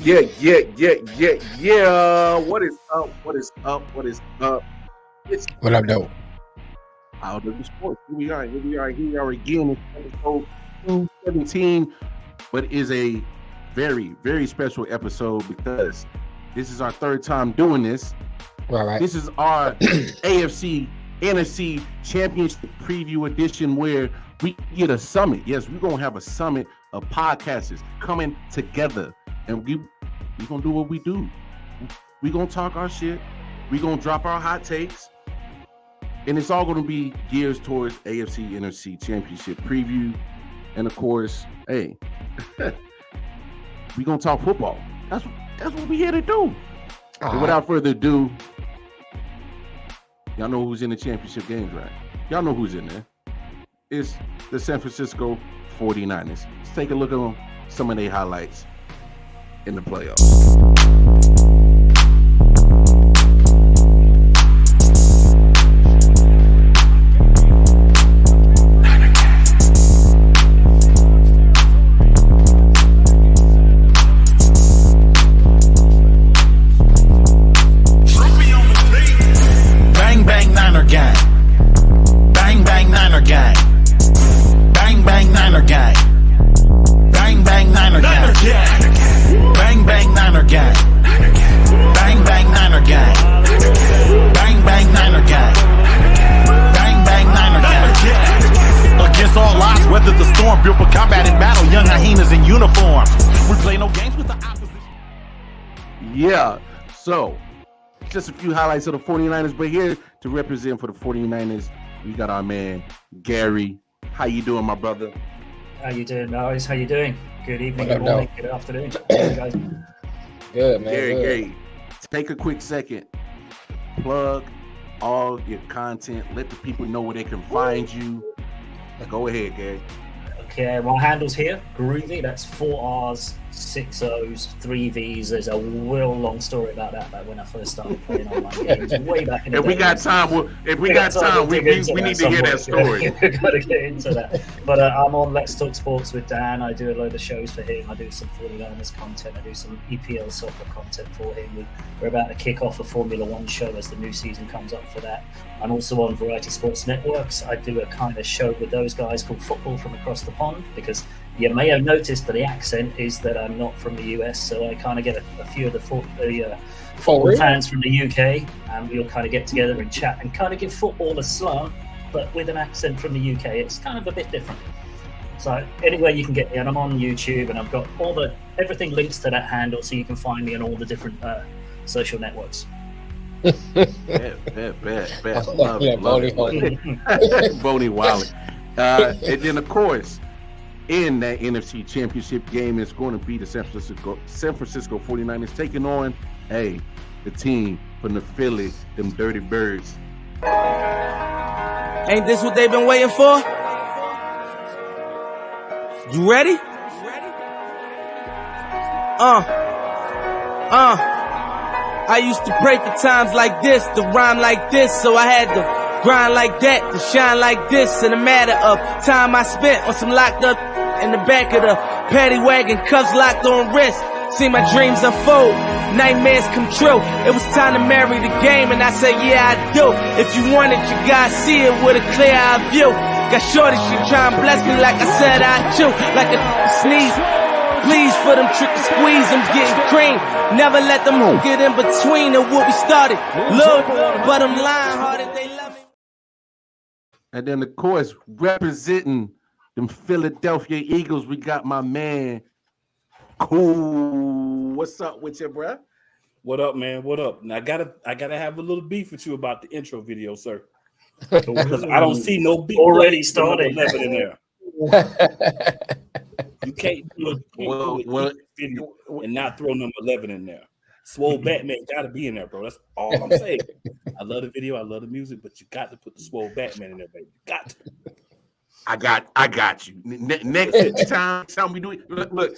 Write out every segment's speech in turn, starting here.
Yeah. What is up? It's What up, though? Out of the Sports. Here we are again. It's episode 217, but it is a very, very special episode because this is our third time doing this. Right. This is our AFC NFC Championship preview edition where we get a summit. Yes, we're going to have a summit of podcasters coming together. And we're going to do what we do. We're going to talk our shit. We're going to drop our hot takes. And it's all going to be geared towards AFC NFC Championship preview. And of course, hey, we're going to talk football. That's what we're here to do. And without further ado, y'all know who's in the championship games, right? Y'all know who's in there. It's the San Francisco 49ers. Let's take a look at some of their highlights in the playoffs. Bang bang Niner gang. Bang bang Niner gang. Bang bang Niner gang. Bang bang Niner gang. Bang bang Niner gang. Bang bang Niner gang. Bang bang Niner gang. Bang bang Niner gang. Against all odds, weather the storm, built for combat and battle. Young hyenas in uniform. We play no games with the opposition. Yeah, so just a few highlights of the 49ers, but here to represent for the 49ers, we got our man, Gary. How you doing, my brother? How you doing, Norris? How you doing? Good evening, What good up, morning, good afternoon. How you guys? Good, man. Gary, take a quick second. Plug all your content. Let the people know where they can find you. Go ahead, Gary. Okay, my handle's here, Groovy. That's 4 R's, 6 O's, 3 V's. There's a real long story about that back when I first started playing online games, way back in the If day. we got time, we need to hear that story. We've got to get into that. But I'm on Let's Talk Sports with Dan. I do a load of shows for him. I do some 49ers content. I do some EPL soccer content for him. We're about to kick off a Formula One show as the new season comes up for that. I'm also on Variety Sports Networks. I do a kind of show with those guys called Football from Across the Pond, because you may have noticed that the accent is that I'm not from the US, so I kind of get a few of the football fans from the UK, and we'll kind of get together and chat and kind of give football a slum, but with an accent from the UK. It's kind of a bit different. So anyway, you can get me, and I'm on YouTube, and I've got everything links to that handle, so you can find me on all the different social networks. Bet. Love it. Boney Wiley. And then, of course, in that NFC Championship game, it's going to be the San Francisco 49ers taking on, the team from the Philly, them Dirty Birds. Ain't this what they've been waiting for? You ready? I used to pray for times like this, to rhyme like this, so I had to grind like that, to shine like this. In a matter of time I spent on some locked up in the back of the paddy wagon, cuffs locked on wrist. See my dreams unfold, nightmares come true. It was time to marry the game, and I said, yeah, I do. If you want it, you gotta see it with a clear eye view. Got shorty, she try and bless me like I said I do, like a sneeze. Please for them trick and squeeze, I'm getting cream. Never let them get in between of what we started. Look, but I'm lying hearted, they love me. And then, of course, representing them Philadelphia Eagles, we got my man, Cool. What's up with you, bruh? What up, man? What up? Now I gotta have a little beef with you about the intro video, sir. Because I don't see no beef Already started. 11 in there. You can't do a video and not throw number 11 in there. Swole Batman gotta be in there, bro. That's all I'm saying. I love the video, I love the music, but you got to put the Swole Batman in there, baby. You got to. I got you. Next time we do it. Look.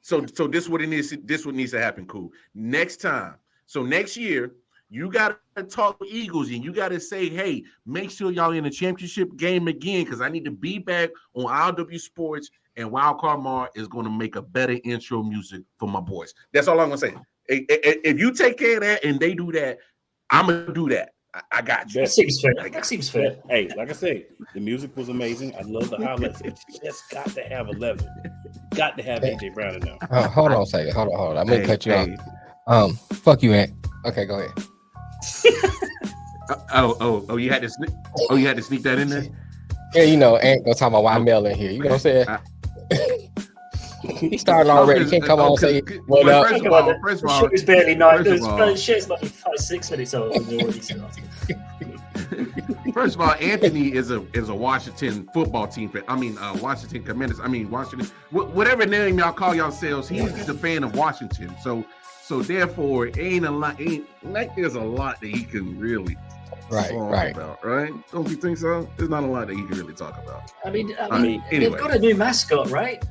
So this what it needs. This what needs to happen. Cool. Next time. So next year You got to talk to Eagles and you got to say, hey, make sure y'all in the championship game again because I need to be back on RW Sports and Wildcard Mar is going to make a better intro music for my boys. That's all I'm going to say. If you take care of that and they do that, I'm going to do that. I got you. That seems fair. That seems fair. Hey, like I say, the music was amazing. I love the highlights. But you just got to have 11. Got to have AJ Brown in there. Hold on a second. Hold on. I'm gonna cut you off. Fuck you, Ant. Okay, go ahead. You had to sneak. Oh, you had to sneak that in there. Yeah, you know, Ant gonna talk about why Mel in here. You know what I'm saying? He started already. Can't come on and say what up. First of all, shit was barely 9. Shit's like 5-6 minutes old. First of all, Anthony is a Washington football team fan. I mean, Washington Commanders. I mean, Washington. Whatever name y'all call yourselves, he's a fan of Washington. So therefore, there's a lot that he can really talk about, right? Don't you think so? There's not a lot that he can really talk about. I mean, anyway. They've got a new mascot, right?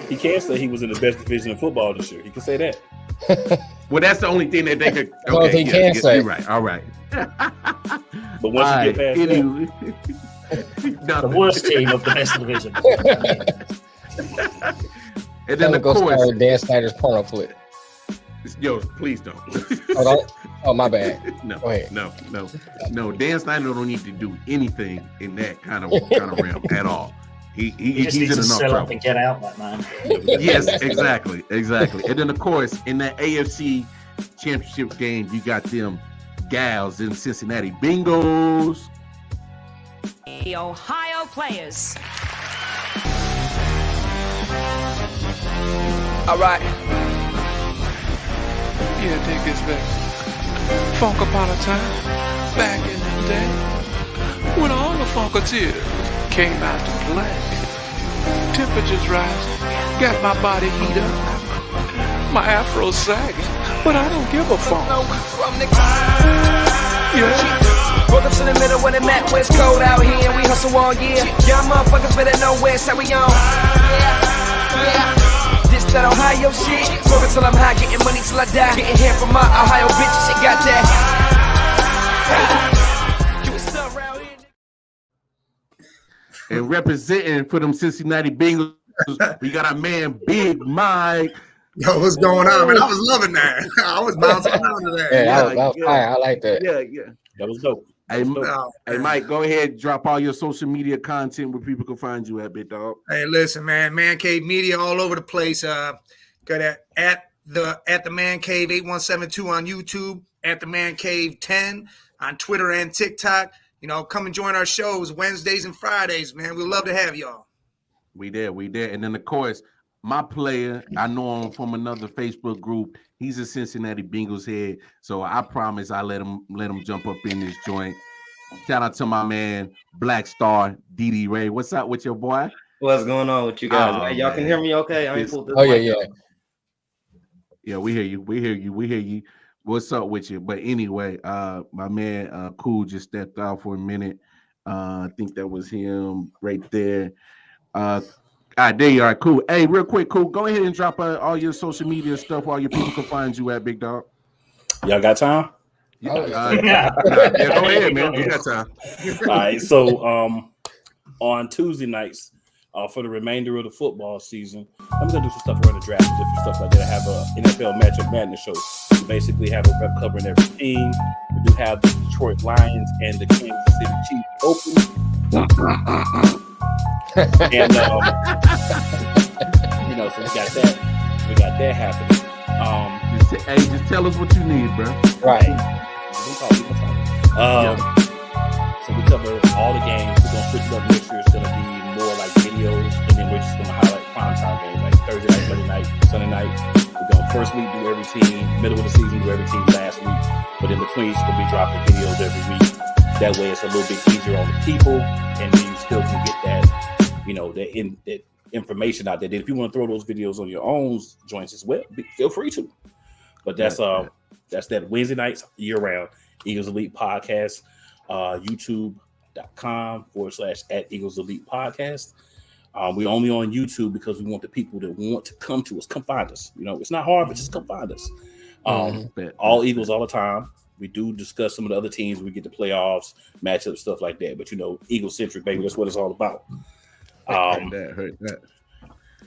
He can't say he was in the best division of football this year. He can say that. Well, that's the only thing that they could. Okay, well, he can say. You're right. All right. But once you get past that, the worst team of the best division. And then go start Dan Snyder's porno flip. Yo, please don't. Hold on. Oh, my bad. No, go ahead. No. Dan Snyder don't need to do anything in that kind of realm at all. He's just needs to sell up and get out, that man. Yes, exactly. And then, of course, in that AFC Championship game, you got them gals in Cincinnati Bengals. The Ohio players. All right. Yeah, dig this back. Funk upon a time, back in the day, when all the Funketeers came out to play. Temperatures rising, got my body heat up, my afro sagging, but I don't give a fuck. Yeah. Woke up in the middle when it met, where it's cold out here and we hustle all year. Y'all motherfuckers better know where it's how we on. Yeah. This that Ohio shit, smoking till I'm high, getting money till I die. Getting hair from my Ohio bitch, she got that. And representing for them Cincinnati Bengals, we got our man Big Mike. Yo, what's going on, man? I was loving that. I was bouncing around to that. Yeah, that was fire. I like that. Yeah. That was dope. Hey, Mike, go ahead, drop all your social media content where people can find you at, big dog. Hey, listen, man, Man Cave Media all over the place. Got at the Man Cave 8172 on YouTube, at the Man Cave 10 on Twitter and TikTok. You know, come and join our shows Wednesdays and Fridays, man. We'd love to have y'all. We there. And then, of course, my player, I know him from another Facebook group. He's a Cincinnati Bengals head, so I promise I let him jump up in this joint. Shout out to my man, Black Star, DD Ray. What's up with your boy? What's going on with you guys? Y'all can hear me okay? I ain't pulled this. Oh, yeah. Yeah, we hear you. What's up with you? But anyway, my man Cool just stepped out for a minute. I think that was him right there. There you are. Cool. Hey, real quick, Cool. Go ahead and drop all your social media stuff while your people can find you at, big dog. Y'all got time? Yeah, go ahead, man. We got time. All right. So on Tuesday nights, for the remainder of the football season, I'm gonna do some stuff around the draft, different stuff like that. I have a NFL matchup madness show. We basically have a rep covering every team. We do have the Detroit Lions and the Kansas City Chiefs open. And so we got that happening. Just tell us what you need, bro. Right. So we cover all the games. We're gonna switch it up next year. It's gonna be more like videos, and then we're just gonna highlight primetime games like Thursday night, Monday night, Sunday night. We're gonna first week do every team, middle of the season do every team last week, but in between we'll be dropping videos every week. That way it's a little bit easier on the people, and then you still can get that, that information out there. Then if you want to throw those videos on your own joints as well, feel free to. But that's that Wednesday nights year round. Eagles Elite Podcast, youtube.com/@Eagles Elite Podcast. We're only on YouTube because we want the people that want to come to us, come find us. It's not hard, but just come find us. All Eagles all the time. We do discuss some of the other teams. We get the playoffs, matchups, stuff like that. But Eagle centric, baby. That's what it's all about. Heard that.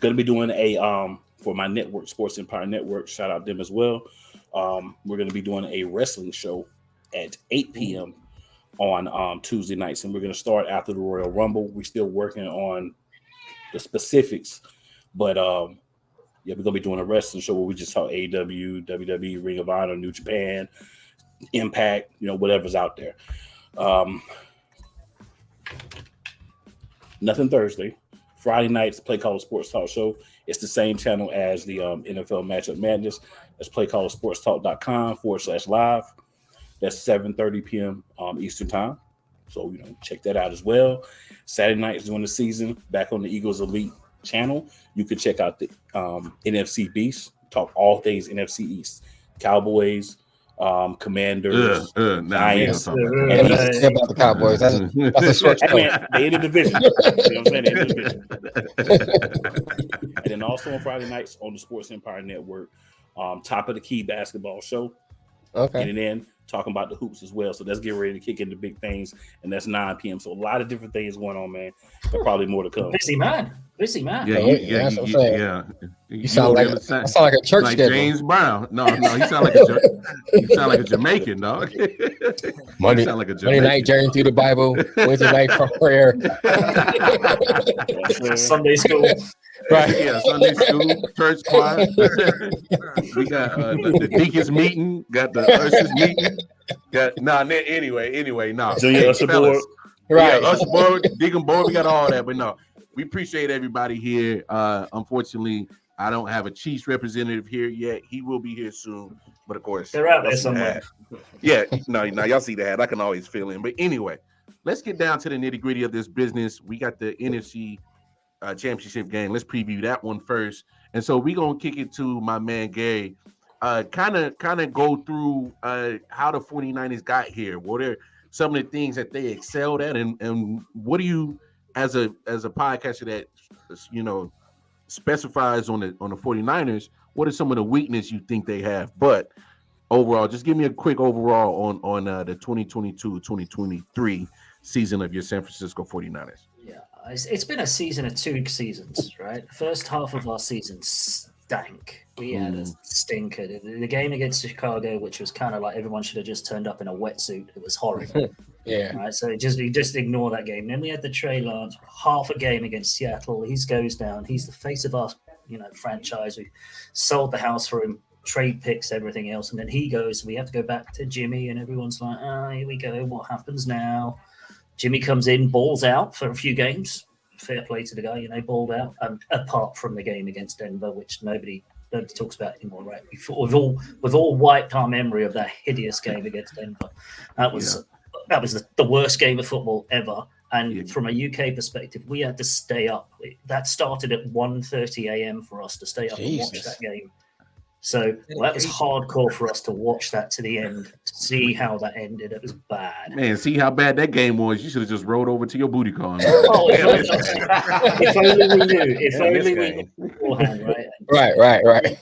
Gonna be doing a for my network, Sports Empire Network. Shout out them as well. We're gonna be doing a wrestling show at 8 p.m. on Tuesday nights, and we're gonna start after the Royal Rumble. We're still working on the specifics, but we're gonna be doing a wrestling show where we just talk AEW, WWE, Ring of Honor, New Japan, Impact, whatever's out there. Nothing Thursday. Friday nights, Play Call Sports Talk Show. It's the same channel as the NFL Matchup Madness. That's playcallsportstalk.com/live. That's 7:30 p.m. Eastern time. So, check that out as well. Saturday nights during the season, back on the Eagles Elite channel. You can check out the NFC Beast, talk all things NFC East. Cowboys, Commanders, Giants. About the Cowboys. That's a short they in the division. You know what I'm saying? They in the division. And then also on Friday nights on the Sports Empire Network, Top of the Key basketball show. Okay. And then talking about the hoops as well. So let's get ready to kick into big things. And that's 9 p.m. So a lot of different things going on, man. But probably more to come. Busy man. Yeah. You sound like a church like schedule. James Brown. No, he sound like a Jamaican, dog. Monday night journey through the Bible. Wednesday night for prayer. Sunday school. Right. Yeah, Sunday school, church choir. We got the deacons meeting, got the ushers meeting. Anyway. Junior usher board. Right. Yeah, usher board, deacon board, we got all that. But no, we appreciate everybody here. Unfortunately, I don't have a Chiefs representative here yet. He will be here soon. But of course, they're out there somewhere. Yeah, no, y'all see the hat. I can always fill in. But anyway, let's get down to the nitty-gritty of this business. We got the NFC championship game. Let's preview that one first. And so we're gonna kick it to my man Gary. Kind of go through how the 49ers got here. What are some of the things that they excelled at, and what do you, as a podcaster that specifies on the 49ers, what are some of the weaknesses you think they have? But overall, just give me a quick overall on the 2022-2023 season of your San Francisco 49ers. Yeah, it's been a season of 2 seasons, right? The first half of our season stank. We had a stinker. The game against Chicago, which was kind of like everyone should have just turned up in a wetsuit. It was horrible. Yeah. Right. So you just ignore that game. Then we had the Trey Lance, half a game against Seattle. He goes down. He's the face of our franchise. We sold the house for him, trade picks, everything else, and then he goes. We have to go back to Jimmy, and everyone's like, here we go. What happens now? Jimmy comes in, balls out for a few games. Fair play to the guy, balled out. Apart from the game against Denver, which nobody talks about anymore, right? We've all wiped our memory of that hideous game against Denver. That was the worst game of football ever. And from a UK perspective, we had to stay up. That started at 1:30 a.m. for us to stay up and watch that game. So that was hardcore for us to watch that to the end, to see how that ended. It was bad. Man, see how bad that game was. You should have just rolled over to your booty call. If only we knew. If only we knew beforehand, right? Right.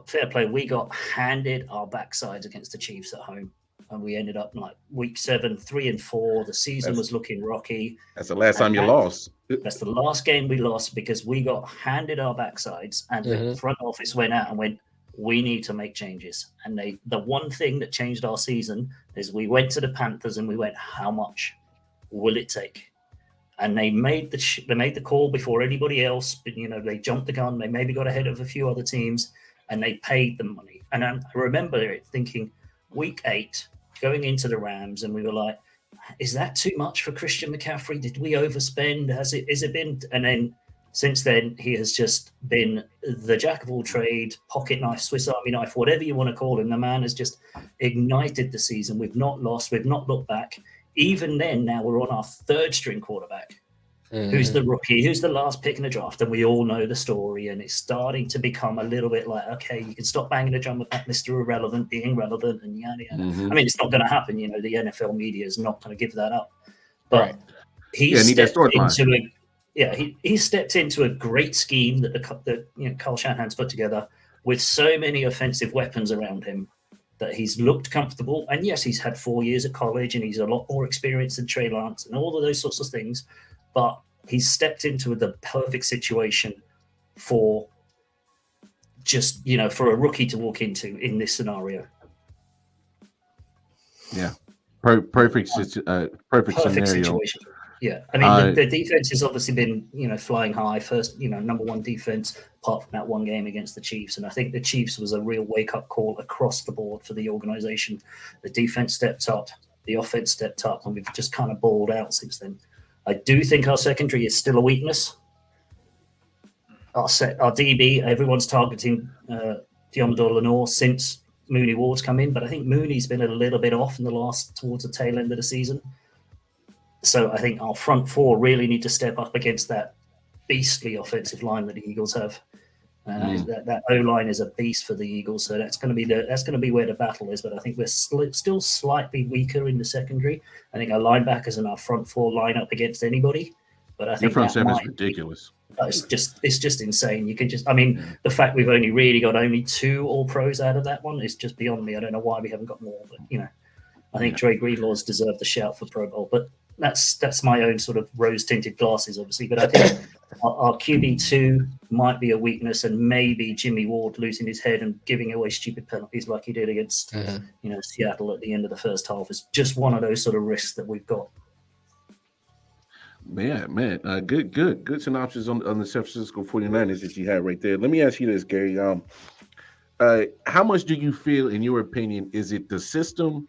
Fair play, we got handed our backsides against the Chiefs at home. And we ended up like week 7, 3-4. The season was looking rocky. That's the last time you lost. That's the last game we lost because we got handed our backsides, and the front office went out and went, we need to make changes. And the one thing that changed our season is we went to the Panthers and we went, how much will it take? And they made the call before anybody else. But, they jumped the gun. They maybe got ahead of a few other teams, and they paid them money. And I remember it thinking, week 8. Going into the Rams, and we were like, is that too much for Christian McCaffrey? Did we overspend? Has it been? And then since then, he has just been the jack of all trade, pocket knife, Swiss Army knife, whatever you want to call him. The man has just ignited the season. We've not lost. We've not looked back. Even then, now we're on our 3rd string quarterback, who's the rookie, who's the last pick in the draft. And we all know the story. And it's starting to become a little bit like, okay, you can stop banging the drum about Mr. Irrelevant being relevant and yada, yada. I mean, it's not going to happen. The NFL media is not going to give that up. But he stepped into a great scheme that Kyle Shanahan's put together with so many offensive weapons around him. that he's looked comfortable. And yes, he's had 4 years at college and he's a lot more experienced than Trey Lance and all of those sorts of things. But he's stepped into the perfect situation for just, for a rookie to walk into in this scenario. Yeah. Perfect scenario. Situation. Yeah. I mean, the defense has obviously been, flying high. First, number one defense, apart from that one game against the Chiefs. And I think the Chiefs was a real wake-up call across the board for the organization. The defense stepped up, the offense stepped up, and we've just kind of balled out since then. I do think our secondary is still a weakness. Our DB, everyone's targeting Diamador Lenore since Mooney Ward's come in, but I think Mooney's been a little bit off in towards the tail end of the season. So I think our front four really need to step up against that beastly offensive line that the Eagles have. That O-line is a beast for the Eagles, so that's going to be where the battle is. But I think we're still slightly weaker in the secondary. I think our linebackers and our front four line up against anybody. But I think your front seven is ridiculous. It's just insane. You can the fact we've only got 2 All Pros out of that one is just beyond me. I don't know why we haven't got more, but I think Dre Greenlaw's deserved the shout for Pro Bowl. But that's my own sort of rose-tinted glasses, obviously. But I think our QB2 might be a weakness, and maybe Jimmy Ward losing his head and giving away stupid penalties like he did against Seattle at the end of the first half is just one of those sort of risks that we've got. Man, good synopsis on the San Francisco 49ers that you had right there. Let me ask you this, Gary. How much do you feel, in your opinion, is it the system,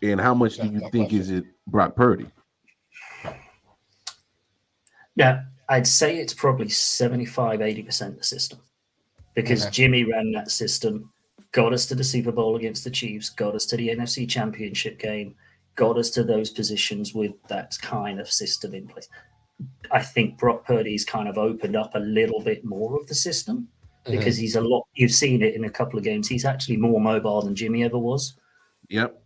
and how much do you think is it Brock Purdy? Yeah, I'd say it's probably 75-80% the system, because Jimmy ran that system, got us to the Super Bowl against the Chiefs, got us to the NFC Championship game, got us to those positions with that kind of system in place. I think Brock Purdy's kind of opened up a little bit more of the system because he's you've seen it in a couple of games. He's actually more mobile than Jimmy ever was. Yep.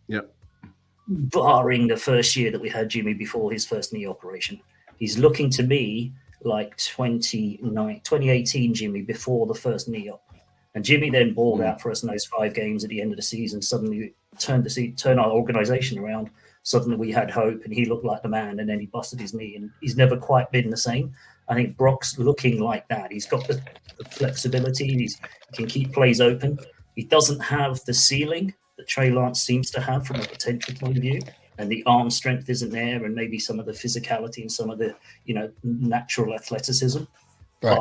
Barring the first year that we had Jimmy before his first knee operation. He's looking to me like 2018 Jimmy before the first knee op. And Jimmy then balled out for us in those 5 games at the end of the season, suddenly turned our organization around. Suddenly we had hope and he looked like the man, and then he busted his knee and he's never quite been the same. I think Brock's looking like that. He's got the flexibility. He can keep plays open. He doesn't have the ceiling that Trey Lance seems to have from a potential point of view. And the arm strength isn't there, and maybe some of the physicality and some of the, natural athleticism. Right.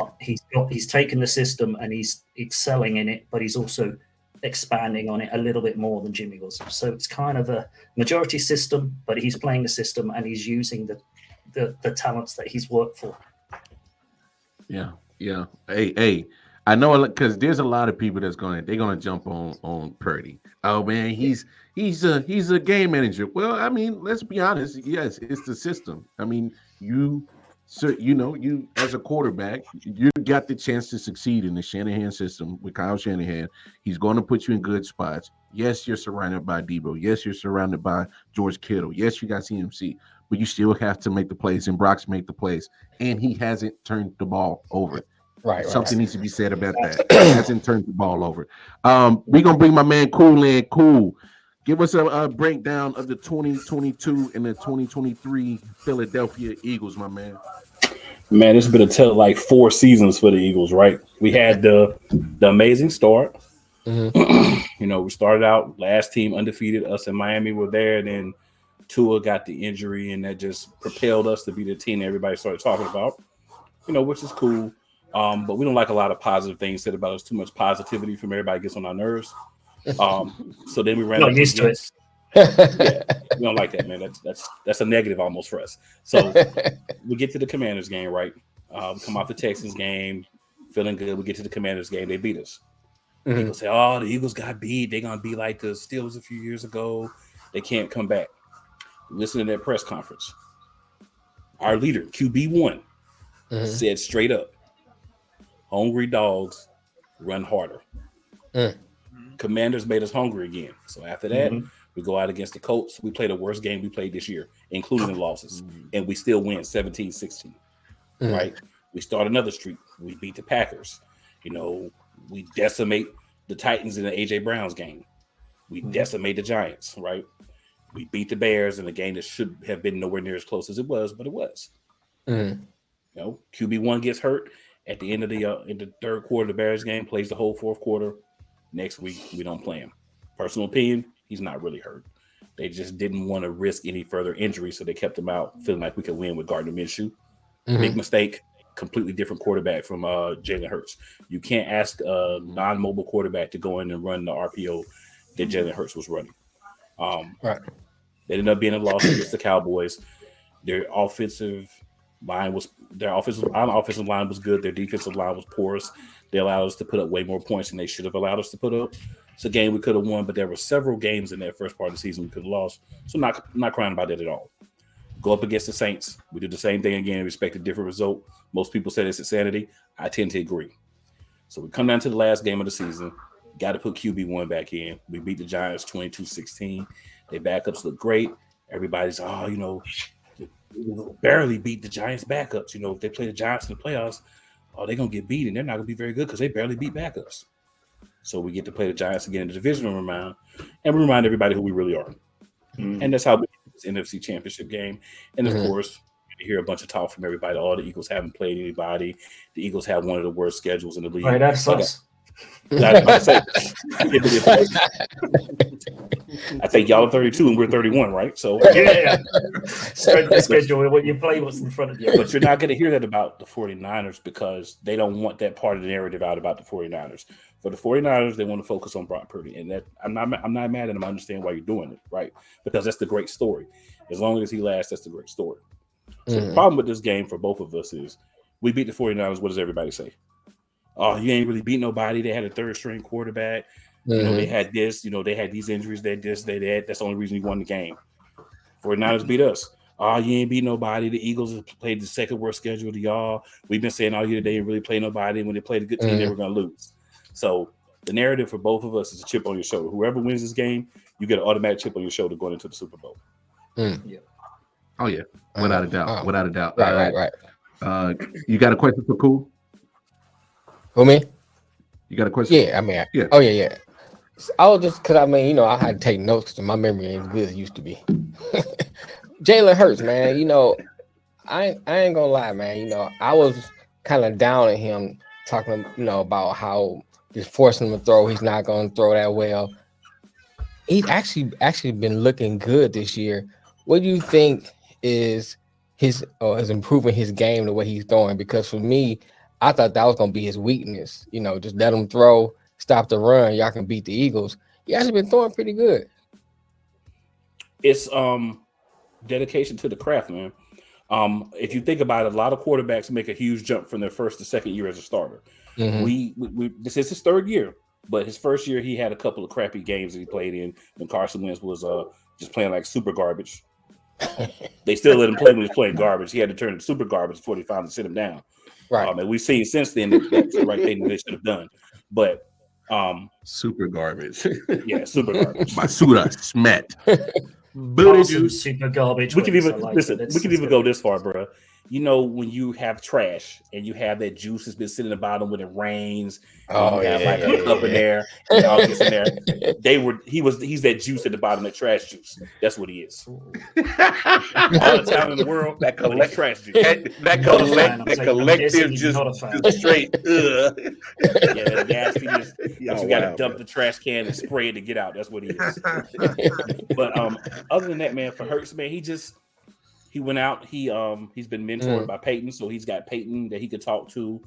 But he's taken the system and he's excelling in it, but he's also expanding on it a little bit more than Jimmy was. So it's kind of a majority system, but he's playing the system and he's using the talents that he's worked for. Yeah. Hey, I know, because there's a lot of people they're gonna jump on Purdy. Oh man, he's a game manager. Well, I mean, let's be honest. Yes, it's the system. I mean, you as a quarterback, you got the chance to succeed in the Shanahan system with Kyle Shanahan. He's going to put you in good spots. Yes, you're surrounded by Debo. Yes, you're surrounded by George Kittle. Yes, you got CMC, but you still have to make the plays, and Brock's make the plays, and he hasn't turned the ball over. Something needs to be said about that. He hasn't turned the ball over. We're gonna bring my man Cool in. Cool, give us a breakdown of the 2022 and the 2023 Philadelphia Eagles, my man. Man, it's been like 4 seasons for the Eagles, right? We had the amazing start. We started out last team undefeated. Us and Miami were there, and then Tua got the injury, and that just propelled us to be the team that everybody started talking about. Which is cool. But we don't like a lot of positive things said about us. Too much positivity from everybody gets on our nerves. So then we ran up used against. Yeah, we don't like that, man. That's a negative almost for us. So we get to the Commanders game, right? Come off the Texans game, feeling good. We get to the Commanders game, they beat us. People say, "Oh, the Eagles got beat. They're gonna be like the Steelers a few years ago. They can't come back." Listen to that press conference. Our leader, QB1, said straight up, "Hungry dogs run harder." Commanders made us hungry again. So after that, we go out against the Colts. We play the worst game we played this year, including the losses, and we still win 17-16. Right? We start another streak. We beat the Packers. We decimate the Titans in the A.J. Brown's game. We decimate the Giants, right? We beat the Bears in a game that should have been nowhere near as close as it was, but it was. QB1 gets hurt at the end of in the third quarter of the Bears game, plays the whole fourth quarter. Next week, we don't play him. Personal opinion, he's not really hurt. They just didn't want to risk any further injury, so they kept him out, feeling like we could win with Gardner Minshew. Big mistake. Completely different quarterback from Jalen Hurts. You can't ask a non-mobile quarterback to go in and run the RPO that Jalen Hurts was running. They ended up being a loss against the Cowboys. Their offensive line was good. Their defensive line was porous. They allowed us to put up way more points than they should have allowed us to put up. It's a game we could have won, but there were several games in that first part of the season we could have lost. So not crying about that at all. Go up against the Saints. We did the same thing again. We expect a different result. Most people said it's insanity. I tend to agree. So we come down to the last game of the season. Got to put QB1 back in. We beat the Giants 22-16. Their backups look great. Everybody's, barely beat the Giants backups. If they play the Giants in the playoffs, they're going to get beat, and they're not going to be very good because they barely beat backups. So we get to play the Giants again in the divisional round, and we remind everybody who we really are. And that's how we get this NFC Championship game. And, of course, you hear a bunch of talk from everybody. All the Eagles haven't played anybody. The Eagles have one of the worst schedules in the league. Right, that's us. I think y'all are 32 and we're 31, right? So Spread the schedule. When you play, what's in front of you. But you're not going to hear that about the 49ers because they don't want that part of the narrative out about the 49ers. For the 49ers, they want to focus on Brock Purdy, and that I'm not mad at them. I understand why you're doing it, right? Because that's the great story. As long as he lasts, that's the great story. So the problem with this game for both of us is we beat the 49ers. What does everybody say? Oh, you ain't really beat nobody. They had a third-string quarterback. They had this. They had these injuries. They had this. They had. That's the only reason you won the game. 49ers beat us. Oh, you ain't beat nobody. The Eagles have played the second worst schedule to y'all. We've been saying all year they didn't really play nobody. When they played a good team, they were going to lose. So the narrative for both of us is a chip on your shoulder. Whoever wins this game, you get an automatic chip on your shoulder going into the Super Bowl. Yeah. Oh, yeah. Without a doubt. Without a doubt. Right. You got a question for Cool? Who, me? You got a question? Yeah, yeah. Oh, yeah. I was just because I had to take notes because my memory ain't as good as it used to be. Jalen Hurts, man. I ain't gonna lie, man. I was kind of down at him talking, about how just forcing him to throw. He's not gonna throw that well. He's actually been looking good this year. What do you think is is improving his game the way he's throwing? Because for me, I thought that was going to be his weakness. Just let him throw, stop the run. Y'all can beat the Eagles. He actually been throwing pretty good. It's dedication to the craft, man. If you think about it, a lot of quarterbacks make a huge jump from their first to second year as a starter. We this is his third year, but his first year he had a couple of crappy games that he played in when Carson Wentz was just playing like super garbage. They still let him play when he was playing garbage. He had to turn to super garbage before they finally sit him down. Right. And we've seen since then that's the right thing that they should have done. But super garbage. Yeah, super garbage. Basura smet. Super garbage. We can even go this far, bro. When you have trash and you have that juice that's been sitting in the bottom when it rains, up in there, and all gets in there. He's that juice at the bottom, that trash juice. That's what he is. All the time in the world, that trash juice. That collective just straight. Yeah, that nasty. You got to dump the trash can and spray it to get out. That's what he is. But other than that, man, for Hurts, man, he went out. He's been mentored by Peyton, so he's got Peyton that he could talk to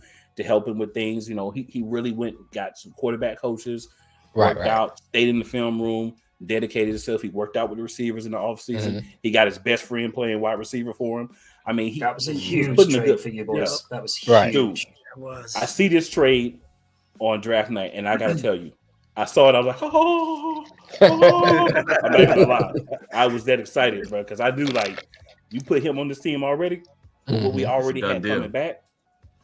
help him with things. He really got some quarterback coaches, worked out, stayed in the film room, dedicated himself. He worked out with the receivers in the offseason. He got his best friend playing wide receiver for him. That was a huge trade for you boys. Yeah. That was huge. Dude, I see this trade on draft night, and I got to tell you, I saw it. I was like, oh. I'm not even gonna lie. I was that excited, bro, because I knew you put him on this team already. What we already had coming back,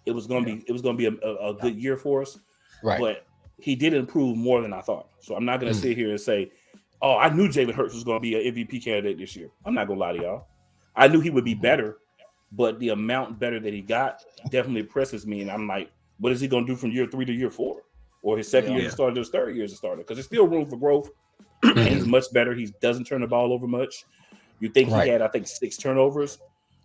it was gonna be a good year for us. Right. But he did improve more than I thought. So I'm not gonna sit here and say, "Oh, I knew Jalen Hurts was gonna be an MVP candidate this year." I'm not gonna lie to y'all. I knew he would be better, but the amount better that he got definitely impresses me. And I'm like, what is he gonna do from year 3 to year 4, or his second year as a starter to his third year as a starter? Because there's still room for growth. and he's much better. He doesn't turn the ball over much. You think he had, I think, 6 turnovers,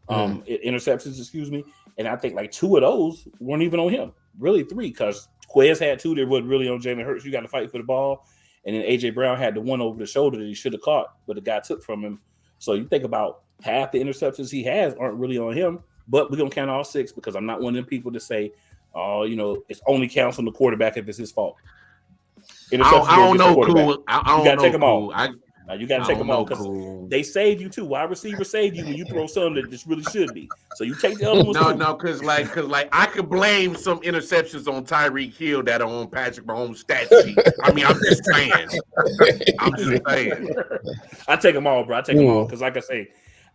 interceptions, excuse me. And I think like 2 of those weren't even on him. Really 3, because Quez had 2 that wasn't really on Jalen Hurts. You got to fight for the ball. And then A.J. Brown had the one over the shoulder that he should have caught, but the guy took from him. So you think about half the interceptions he has aren't really on him, but we're going to count all 6 because I'm not one of them people to say, oh, it's only counts on the quarterback if it's his fault. I don't know, cool. You got to take them all. You got to take them all because cool. They saved you too. Wide receiver saved you when you throw something that just really should be. So you take the other ones. No, because I could blame some interceptions on Tyreek Hill that are on Patrick Mahomes' stat sheet. I mean, I'm just saying. I take them all, bro. I take them all because, like I say,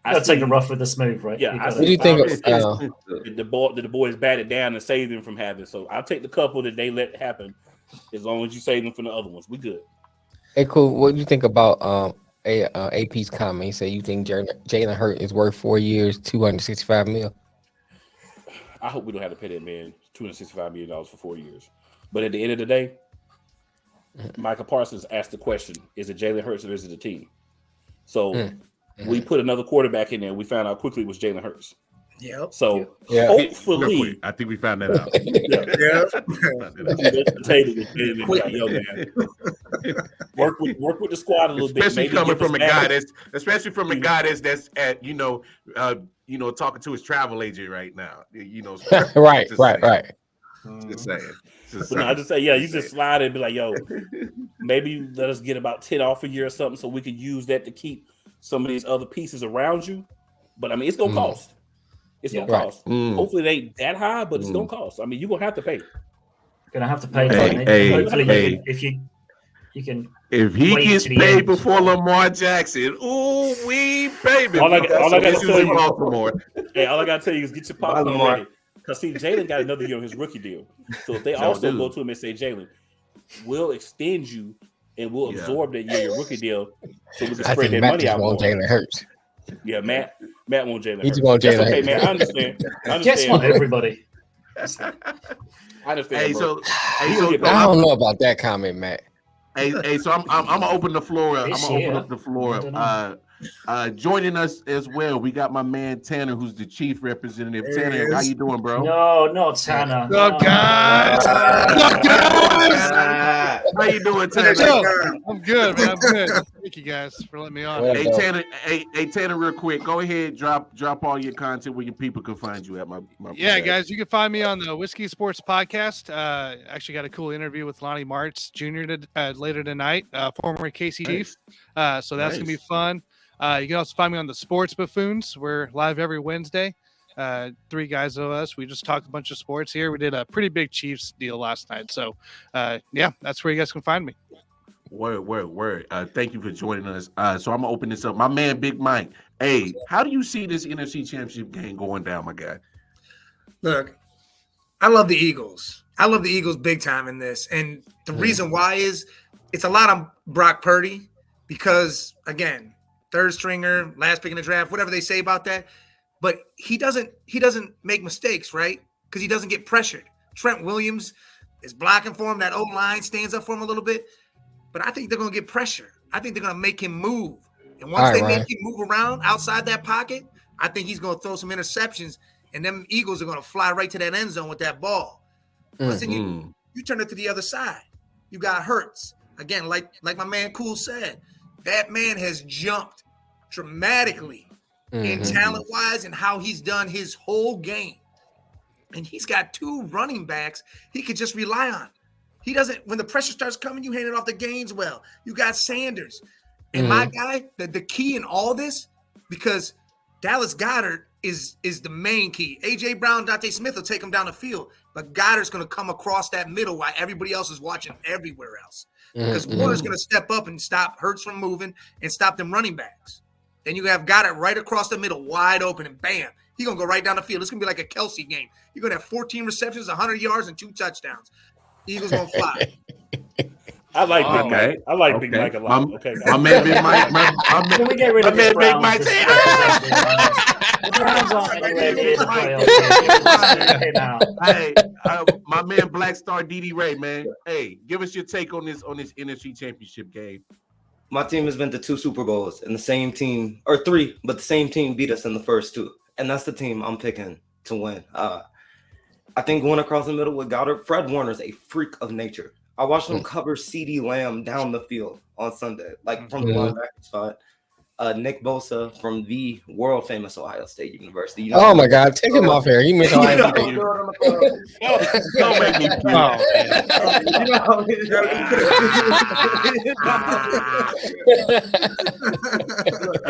I take the rough with the smooth, right? Yeah. What do you think? The boys batted down and saved them from having. So I'll take the couple that they let happen, as long as you save them from the other ones. We good. Hey, cool. What do you think about AP's comment? He said you think Jalen Hurts is worth 4 years, $265 million. I hope we don't have to pay that man $265 million for 4 years. But at the end of the day, Michael Parsons asked the question: is it Jalen Hurts or is it the team? So we put another quarterback in there. We found out quickly it was Jalen Hurts. Yep. So hopefully, I think we found that out. Work with the squad a little especially bit. Coming from a guy that's at talking to his travel agent right now. Right. Just saying. I just say, you just slide it and be like, yo, maybe let us get about 10 off a year or something so we could use that to keep some of these other pieces around you. But I mean, it's gonna cost. It's gonna cost. Hopefully, it ain't that high, but it's gonna cost. I mean, you're gonna have to pay. You're gonna have to pay. If he gets paid before Lamar Jackson, ooh, we baby. All I gotta tell you, Baltimore. All I gotta tell you is get your popcorn ready. Because see, Jalen got another year on his rookie deal. So if they also go to him and say, Jalen, we'll extend you and we'll absorb that year your rookie deal, so we can spread that money out more. Jalen Hurts. Yeah, Matt won't Jalen. He just want Jalen. Okay, man. I understand. Just want everybody. I understand. Hey, so I don't know about that comment, Matt. Hey, so I'm gonna open the floor up. Joining us as well, we got my man Tanner, who's the chief representative. Tanner, how you doing, bro? No, not Tanner. Guys. How you doing, Tanner? I'm good, man. I'm good. Thank you guys for letting me on. Hey, Tanner, real quick, go ahead, drop all your content where your people can find you at my guys, you can find me on the Whiskey Sports Podcast. Actually got a cool interview with Lonnie Martz Jr. Later tonight, former KC Chief. So that's gonna be fun. You can also find me on the Sports Buffoons. We're live every Wednesday. 3 guys of us. We just talk a bunch of sports here. We did a pretty big Chiefs deal last night. So, that's where you guys can find me. Word. Thank you for joining us. So I'm going to open this up. My man, Big Mike. Hey, how do you see this NFC Championship game going down, my guy? Look, I love the Eagles. I love the Eagles big time in this. And the reason why is it's a lot of Brock Purdy because, again, third stringer, last pick in the draft, whatever they say about that. But he doesn't make mistakes, right? Because he doesn't get pressured. Trent Williams is blocking for him. That O-line stands up for him a little bit. But I think they're going to get pressure. I think they're going to make him move. And once they make him move around outside that pocket, I think he's going to throw some interceptions. And them Eagles are going to fly right to that end zone with that ball. But then you turn it to the other side. You got Hurts. Again, like my man Cool said, that man has jumped dramatically in talent-wise and how he's done his whole game. And he's got 2 running backs he could just rely on. He doesn't – when the pressure starts coming, you hand it off to Gaineswell. You got Sanders. And my guy, the key in all this, because Dallas Goedert is the main key. A.J. Brown, Dante Smith will take him down the field. But Goddard's going to come across that middle while everybody else is watching everywhere else. Because Warner's going to step up and stop Hurts from moving and stop them running backs. Then you have Goddard right across the middle, wide open, and bam, he's going to go right down the field. It's going to be like a Kelsey game. You're going to have 14 receptions, 100 yards, and 2 touchdowns. Eagles going to fly. I like Big Mike. I like Big Mike a lot. My man Big Mike. Can we get rid of this Big Mike. Hey, my man Black Star DD Ray, man. Hey, give us your take on this NFC Championship game. My team has been to 2 Super Bowls, and the same team, or 3, but the same team beat us in the first 2, and that's the team I'm picking to win. I think going across the middle with Goddard, Fred Warner's a freak of nature. I watched him cover CeeDee Lamb down the field on Sunday, like from the linebacker spot. Nick Bosa from the world famous Ohio State University. You know, oh my God, take him off here. You meant Ohio State. Don't make me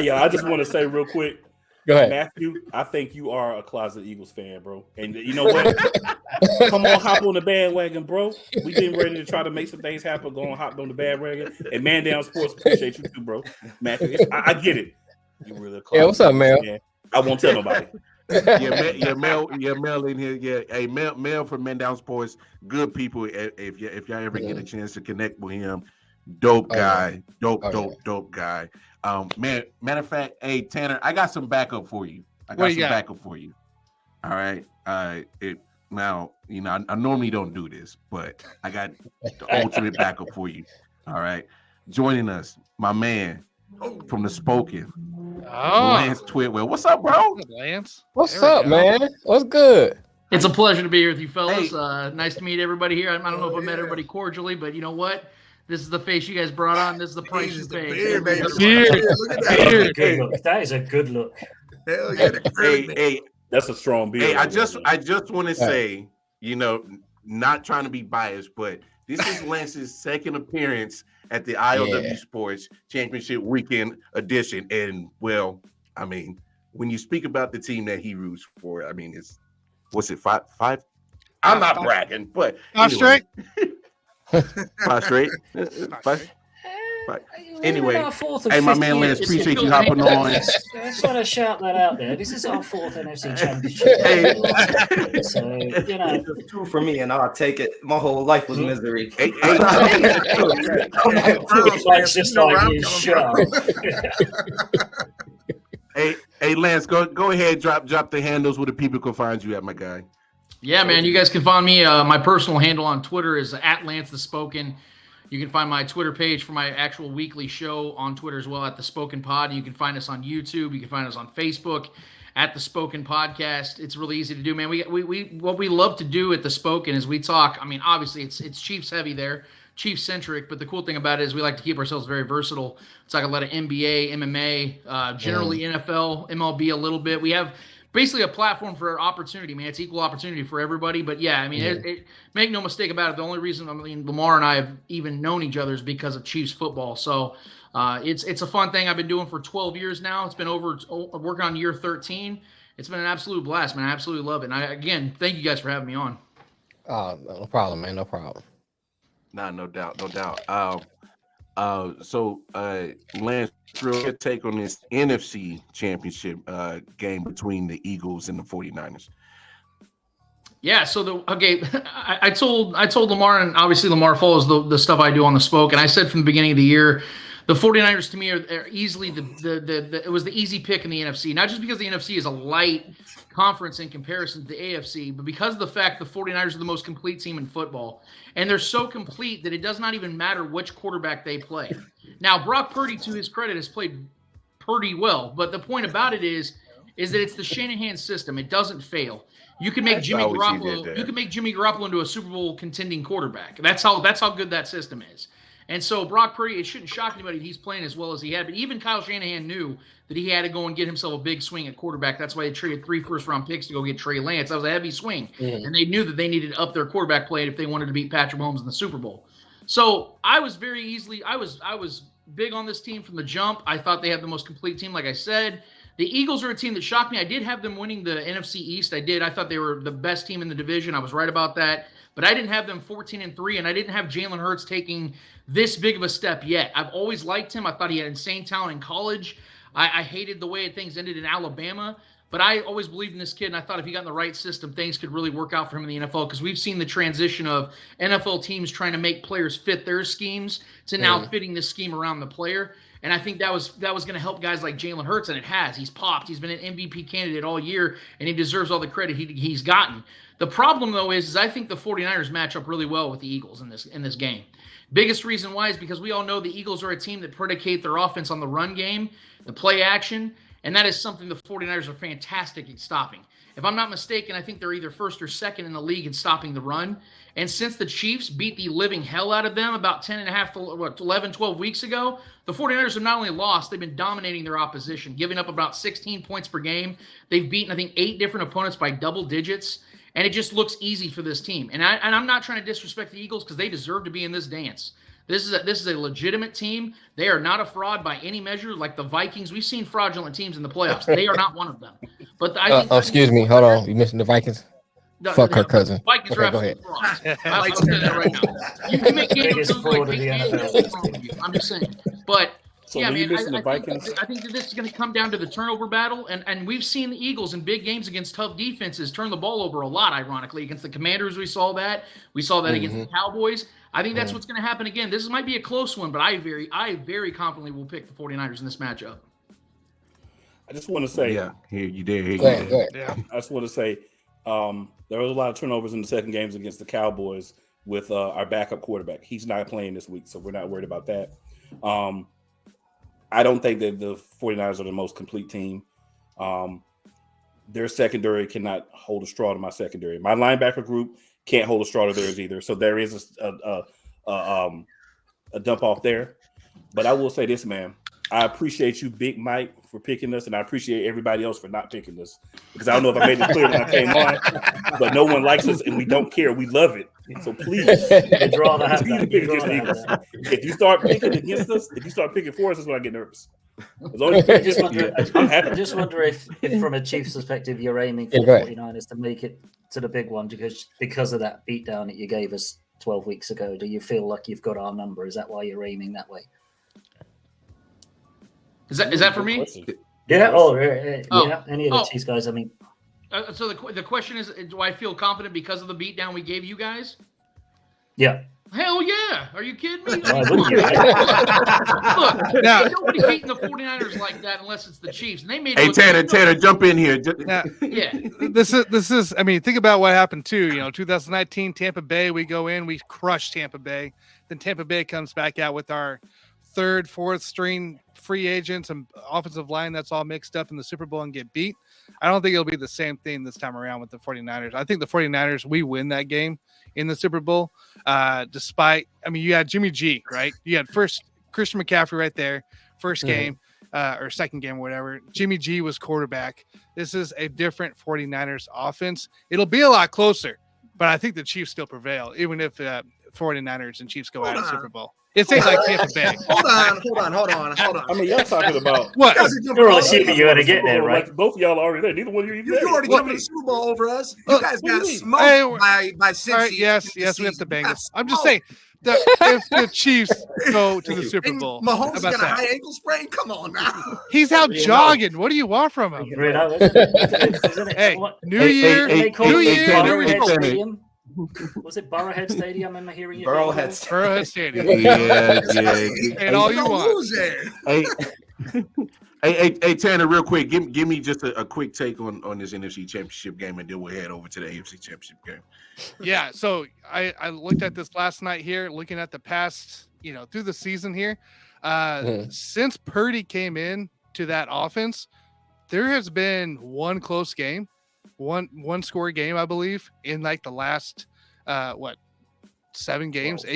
Yo, I just want to say real quick. Go ahead. Matthew, I think you are a closet Eagles fan, bro. And you know what? Come on, hop on the bandwagon, bro. We getting ready to try to make some things happen. Go on, hop on the bandwagon. And Man Down Sports, appreciate you too, bro. Matthew, I get it. You really a closet. Yeah, what's up, Mel? Man. I won't tell nobody. Mel in here. Yeah, hey, Mel from Men Down Sports. Good people. If y'all ever get a chance to connect with him, dope guy, dope guy. Matter of fact, hey Tanner, I got some backup for you. All right. Now, you know, I normally don't do this, but I got the ultimate backup for you. All right. Joining us, my man from the Spoken. Lance Twitwell. What's up, bro? Lance. What's up, man? What's good? It's a pleasure to be here with you fellas. Hey. Nice to meet everybody here. I don't know if I met everybody cordially, but you know what? This is the face you guys brought on. This is the price you pay. Look at that. That is a good look. Hell yeah, hey, that's a strong beard. Hey, I just want to say, you know, not trying to be biased, but this is Lance's second appearance at the IOW Sports Championship Weekend Edition. And, well, I mean, when you speak about the team that he roots for, I mean, it's, what's it, five? I'm not bragging, but anyway. 5 straight. 5. Anyway, hey, my man Lance, appreciate you hopping on. I just want to shout that out there. This is our 4th NFC Championship. So, you know, it's 2 for me, and I'll take it. My whole life was misery. It's just like you shut. Hey, Lance, go ahead, drop the handles where the people can find you at, my guy. Yeah, man, you guys can find me. My personal handle on Twitter is @LanceTheSpoken. You can find my Twitter page for my actual weekly show on Twitter as well, @TheSpokenPod. You can find us on YouTube. You can find us on Facebook @TheSpoken Podcast. It's really easy to do, man. We what we love to do at The Spoken is we talk. I mean, obviously it's Chiefs heavy there, Chiefs centric, but the cool thing about it is we like to keep ourselves very versatile. It's like a lot of NBA, MMA, generally NFL, MLB a little bit. We have basically a platform for opportunity, man. It's equal opportunity for everybody. But yeah, I mean, it make no mistake about it. The only reason Lamar and I have even known each other is because of Chiefs football. So it's a fun thing I've been doing for 12 years now. It's been working on year 13. It's been an absolute blast, man. I absolutely love it. And again, thank you guys for having me on. No problem, man. No problem. Nah, no doubt. So Lance, your take on this NFC Championship game between the Eagles and the 49ers. Yeah, so I told Lamar, and obviously Lamar follows the stuff I do on The Spoke, and I said from the beginning of the year, the 49ers to me are easily it was the easy pick in the NFC, not just because the NFC is a light conference in comparison to the AFC, but because of the fact the 49ers are the most complete team in football. And they're so complete that it does not even matter which quarterback they play. Now, Brock Purdy, to his credit, has played pretty well. But the point about it is that it's the Shanahan system. It doesn't fail. You can make Jimmy Garoppolo into a Super Bowl contending quarterback. That's how good that system is. And so Brock Purdy, it shouldn't shock anybody he's playing as well as he had. But even Kyle Shanahan knew that he had to go and get himself a big swing at quarterback. That's why they traded 3 first-round picks to go get Trey Lance. That was a heavy swing. And they knew that they needed to up their quarterback play if they wanted to beat Patrick Mahomes in the Super Bowl. So I was big on this team from the jump. I thought they had the most complete team, like I said. The Eagles are a team that shocked me. I did have them winning the NFC East. I did. I thought they were the best team in the division. I was right about that. But I didn't have them 14-3, and I didn't have Jalen Hurts taking this big of a step yet. I've always liked him. I thought he had insane talent in college. I hated the way things ended in Alabama. But I always believed in this kid, and I thought if he got in the right system, things could really work out for him in the NFL, because we've seen the transition of NFL teams trying to make players fit their schemes to now fitting the scheme around the player. And I think that was going to help guys like Jalen Hurts, and it has. He's popped. He's been an MVP candidate all year, and he deserves all the credit he's gotten. The problem, though, is I think the 49ers match up really well with the Eagles in this game. Biggest reason why is because we all know the Eagles are a team that predicate their offense on the run game, the play action, and that is something the 49ers are fantastic at stopping. If I'm not mistaken, I think they're either first or second in the league in stopping the run. And since the Chiefs beat the living hell out of them about 11, 12 weeks ago, the 49ers have not only lost, they've been dominating their opposition, giving up about 16 points per game. They've beaten, I think, 8 different opponents by double digits, and it just looks easy for this team. And I'm not trying to disrespect the Eagles because they deserve to be in this dance. This is a legitimate team. They are not a fraud by any measure. Like the Vikings, we've seen fraudulent teams in the playoffs. They are not one of them. But excuse me, hold on. You mentioned the Vikings. Fuck her cousin. Vikings okay, are go ahead. I'll say that right now. You make games look like big games. I'm just saying. But So yeah, man, I think that this is going to come down to the turnover battle, and we've seen the Eagles in big games against tough defenses turn the ball over a lot. Ironically, against the Commanders, we saw that. We saw that against the Cowboys. I think that's what's going to happen again. This might be a close one, but I very confidently will pick the 49ers in this matchup. I just want to say, Go ahead. Yeah. I just want to say, there was a lot of turnovers in the second games against the Cowboys with our backup quarterback. He's not playing this week, so we're not worried about that. I don't think that the 49ers are the most complete team. Their secondary cannot hold a straw to my secondary. My linebacker group can't hold a straw to theirs either. So there is a dump off there. But I will say this, man. I appreciate you, Big Mike, for picking us, and I appreciate everybody else for not picking us. Because I don't know if I made it clear when I came on, but no one likes us, and we don't care. We love it. So please, if you start picking against us, if you start picking for us, that's when I get nervous. I just wonder if from a Chiefs perspective, you're aiming for 49ers to make it to the big one because of that beatdown that you gave us 12 weeks ago. Do you feel like you've got our number? Is that why you're aiming that way? Is that for me? Yeah. Yeah. Any of the Chiefs guys? I mean. So the question is, do I feel confident because of the beatdown we gave you guys? Yeah. Hell yeah. Are you kidding me? Look, nobody beating the 49ers like that unless it's the Chiefs. And they made Tanner, jump in here. Yeah. This is, I mean, think about what happened too. 2019, Tampa Bay, we go in, we crush Tampa Bay. Then Tampa Bay comes back out with our third, fourth string free agents and offensive line that's all mixed up in the Super Bowl and get beat. I don't think it'll be the same thing this time around with the 49ers. I think the 49ers, we win that game in the Super Bowl. Despite, I mean, you had Jimmy G, right? You had first Christian McCaffrey right there, first game or second game or whatever. Jimmy G was quarterback. This is a different 49ers offense. It'll be a lot closer, but I think the Chiefs still prevail, even if 49ers and Chiefs go out of the Super Bowl. It's ain't like Tampa Bay. Hold on. I mean, y'all talking about what? You're all shooting you to get there, right? Like both of y'all are already there. Neither one of you even there. You already coming to the Super Bowl over us. You guys got smoked by Cincy. All right, yes, we have the Bengals. I'm just saying, if the Chiefs go to the Super Bowl, Mahomes got a high ankle sprain. Come on now. He's out jogging. What do you want from him? Hey, New Year. Was it Burrowhead Stadium? Am I hearing you? Burrowhead Stadium. Yeah. And all you want. Hey, Tanner, real quick, give me just a quick take on this NFC Championship game, and then we'll head over to the AFC Championship game. Yeah, so I looked at this last night here, looking at the past, through the season here. Since Purdy came in to that offense, there has been one close game. One score game, I believe, in like the last 8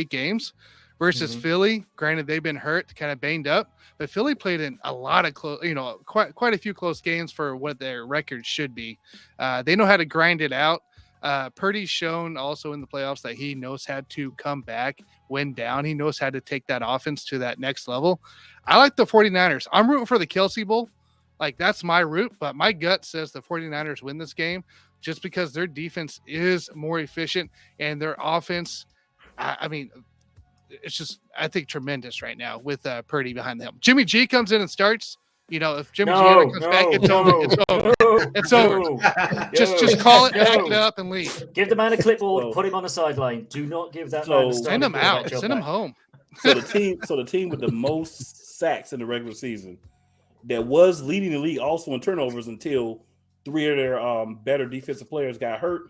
games versus Philly. Granted, they've been hurt, kind of banged up, but Philly played in a lot of close, quite a few close games for what their record should be. They know how to grind it out. Purdy's shown also in the playoffs that he knows how to come back when down. He knows how to take that offense to that next level. I like the 49ers. I'm rooting for the Kelsey Bowl. Like, that's my route, but my gut says the 49ers win this game just because their defense is more efficient and their offense, I mean, it's just, I think, tremendous right now with Purdy behind them. Jimmy G comes in and starts. If Jimmy G comes back, it's over. It's over. Just call it, pack it up, and leave. Give the man a clipboard, put him on the sideline. Do not give that man a send him out. Send him home. So the team with the most sacks in the regular season that was leading the league also in turnovers until 3 of their better defensive players got hurt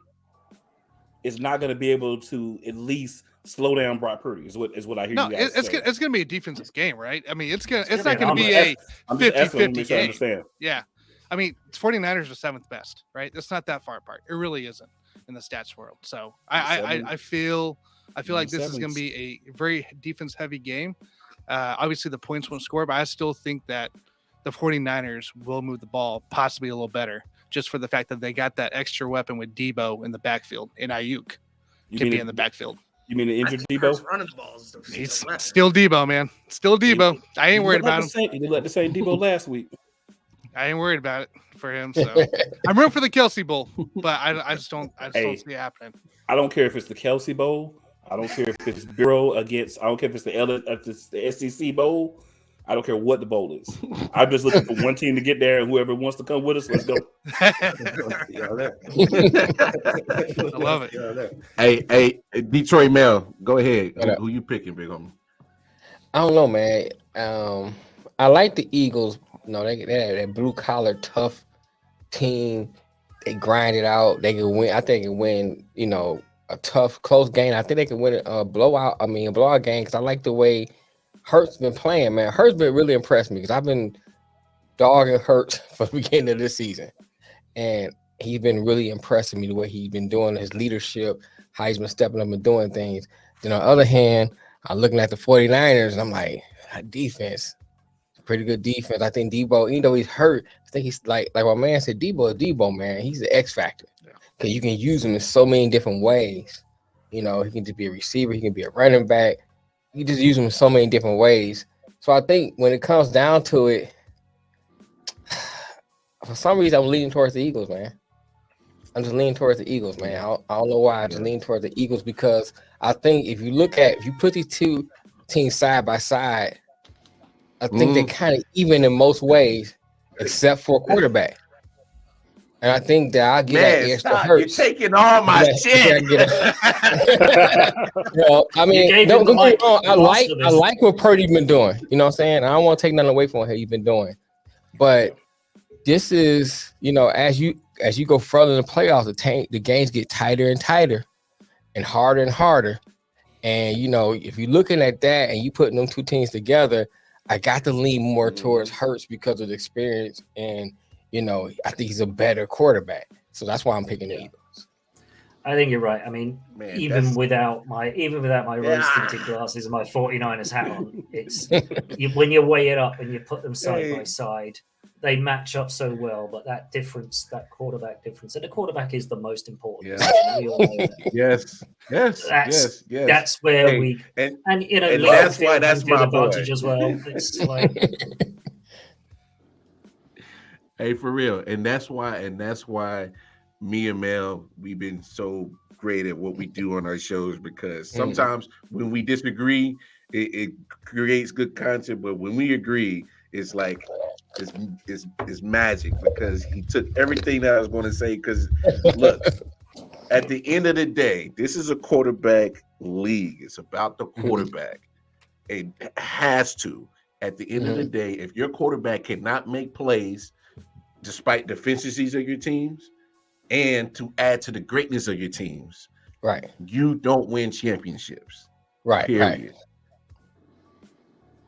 is not going to be able to at least slow down Brock Purdy. Is what I hear No, you guys say. it's gonna be a defensive game, right? I mean, it's not gonna be a 50-50 game. Yeah. I mean, 49ers are seventh best, right? It's not that far apart. It really isn't in the stats world. So I feel like this is gonna be a very defense heavy game. Obviously the points won't score, but I still think that the 49ers will move the ball possibly a little better, just for the fact that they got that extra weapon with Debo in the backfield, and Ayuk can be in the backfield. You mean the injured Debo? Running the balls. He's still Debo, man. Still Debo. I ain't worried about him. He did like the same Debo last week. I ain't worried about it for him. So I'm rooting for the Kelsey Bowl, but I just don't see it happening. I don't care if it's the Kelsey Bowl. I don't care if it's Bureau against. I don't care if it's the SEC Bowl. I don't care what the bowl is. I'm just looking for one team to get there, and whoever wants to come with us, let's go. I love it. Hey, Detroit Mel, go ahead. Who you picking, big homie? I don't know, man. I like the Eagles. No, they have that blue collar tough team. They grind it out. They can win. I think they can win. A tough close game. I think they can win a blowout. I mean, a blowout game because I like the way Hurts been playing, man. Hurts been really impressed me because I've been dogging Hurts for the beginning of this season, and he's been really impressing me the way he's been doing his leadership, how he's been stepping up and doing things. Then on the other hand, I'm looking at the 49ers, and I'm like, defense, pretty good defense. I think Debo, even though he's hurt, I think he's like my man said, Debo, man, he's the X factor because you can use him in so many different ways. He can just be a receiver, he can be a running back. You just use them in so many different ways. So I think when it comes down to it, for some reason, I'm leaning towards the Eagles, man. I'm just leaning towards the Eagles, man. I don't know why. I just lean towards the Eagles because I think if you put these two teams side by side, I think they're kind of even in most ways, except for a quarterback. And I think that I'll get that extra Hurts. You're taking all my shit. I mean, don't get me wrong. I like what Purdy's been doing. You know what I'm saying? I don't want to take nothing away from what he's been doing. But this is, as you go further in the playoffs, the games get tighter and tighter and harder. And, if you're looking at that and you putting them two teams together, I got to lean more towards Hurts because of the experience and, I think he's a better quarterback. So that's why I'm picking the Eagles. I think you're right. I mean, even without my rose-tinted glasses and my 49ers hat on, it's when you weigh it up and you put them side by side, they match up so well. But that difference, that quarterback difference, and the quarterback is the most important. Yes. That's where and that's why that's my advantage as well. It's like. Hey, for real. And that's why me and Mel, we've been so great at what we do on our shows because sometimes when we disagree, it creates good content. But when we agree, it's like it's magic because he took everything that I was going to say. Because look, at the end of the day, this is a quarterback league. It's about the quarterback. It has to. At the end of the day, if your quarterback cannot make plays, despite deficiencies of your teams, and to add to the greatness of your teams, right? You don't win championships, right? Period. Right.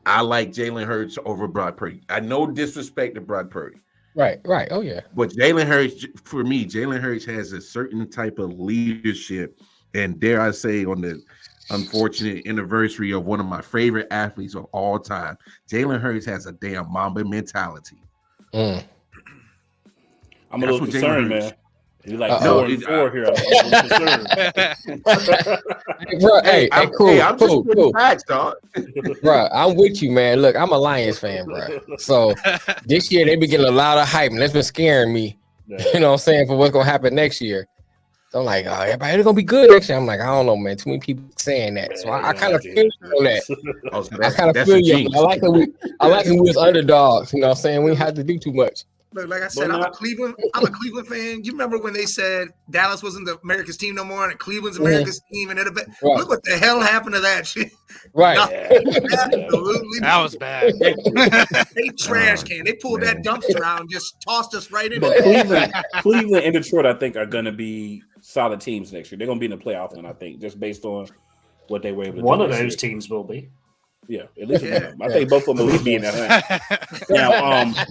I like Jalen Hurts over Brock Purdy. I know disrespect to Brock Purdy, right? Oh yeah, but Jalen Hurts, for me, Jalen Hurts has a certain type of leadership, and dare I say, on the unfortunate anniversary of one of my favorite athletes of all time, Jalen Hurts has a damn Mamba mentality. I'm a little concerned, man. You're like 4-4 here. I'm concerned. Cool. Facts, dog. Bro, I'm with you, man. Look, I'm a Lions fan, bro. So this year they've been getting a lot of hype, and that's been scaring me. You know what I'm saying, for what's gonna happen next year. So I'm like, everybody's gonna be good next year. I'm like, I don't know, man. Too many people saying that. So I kind of feel that. I kind of feel you. I like it we was underdogs. You know what I'm saying? We didn't have to do too much. Look, like I said, I'm a Cleveland fan. You remember when they said Dallas wasn't the America's team no more, and Cleveland's America's team, and look what the hell happened to that shit. Right. Absolutely. That was bad. They trash can. They pulled that dumpster out and just tossed us right in there. Cleveland and Detroit, I think, are going to be solid teams next year. They're going to be in the playoff, and I think just based on what they were able to One do. of those teams will be. Yeah, at least one of them. I think both of them will be in that. Now,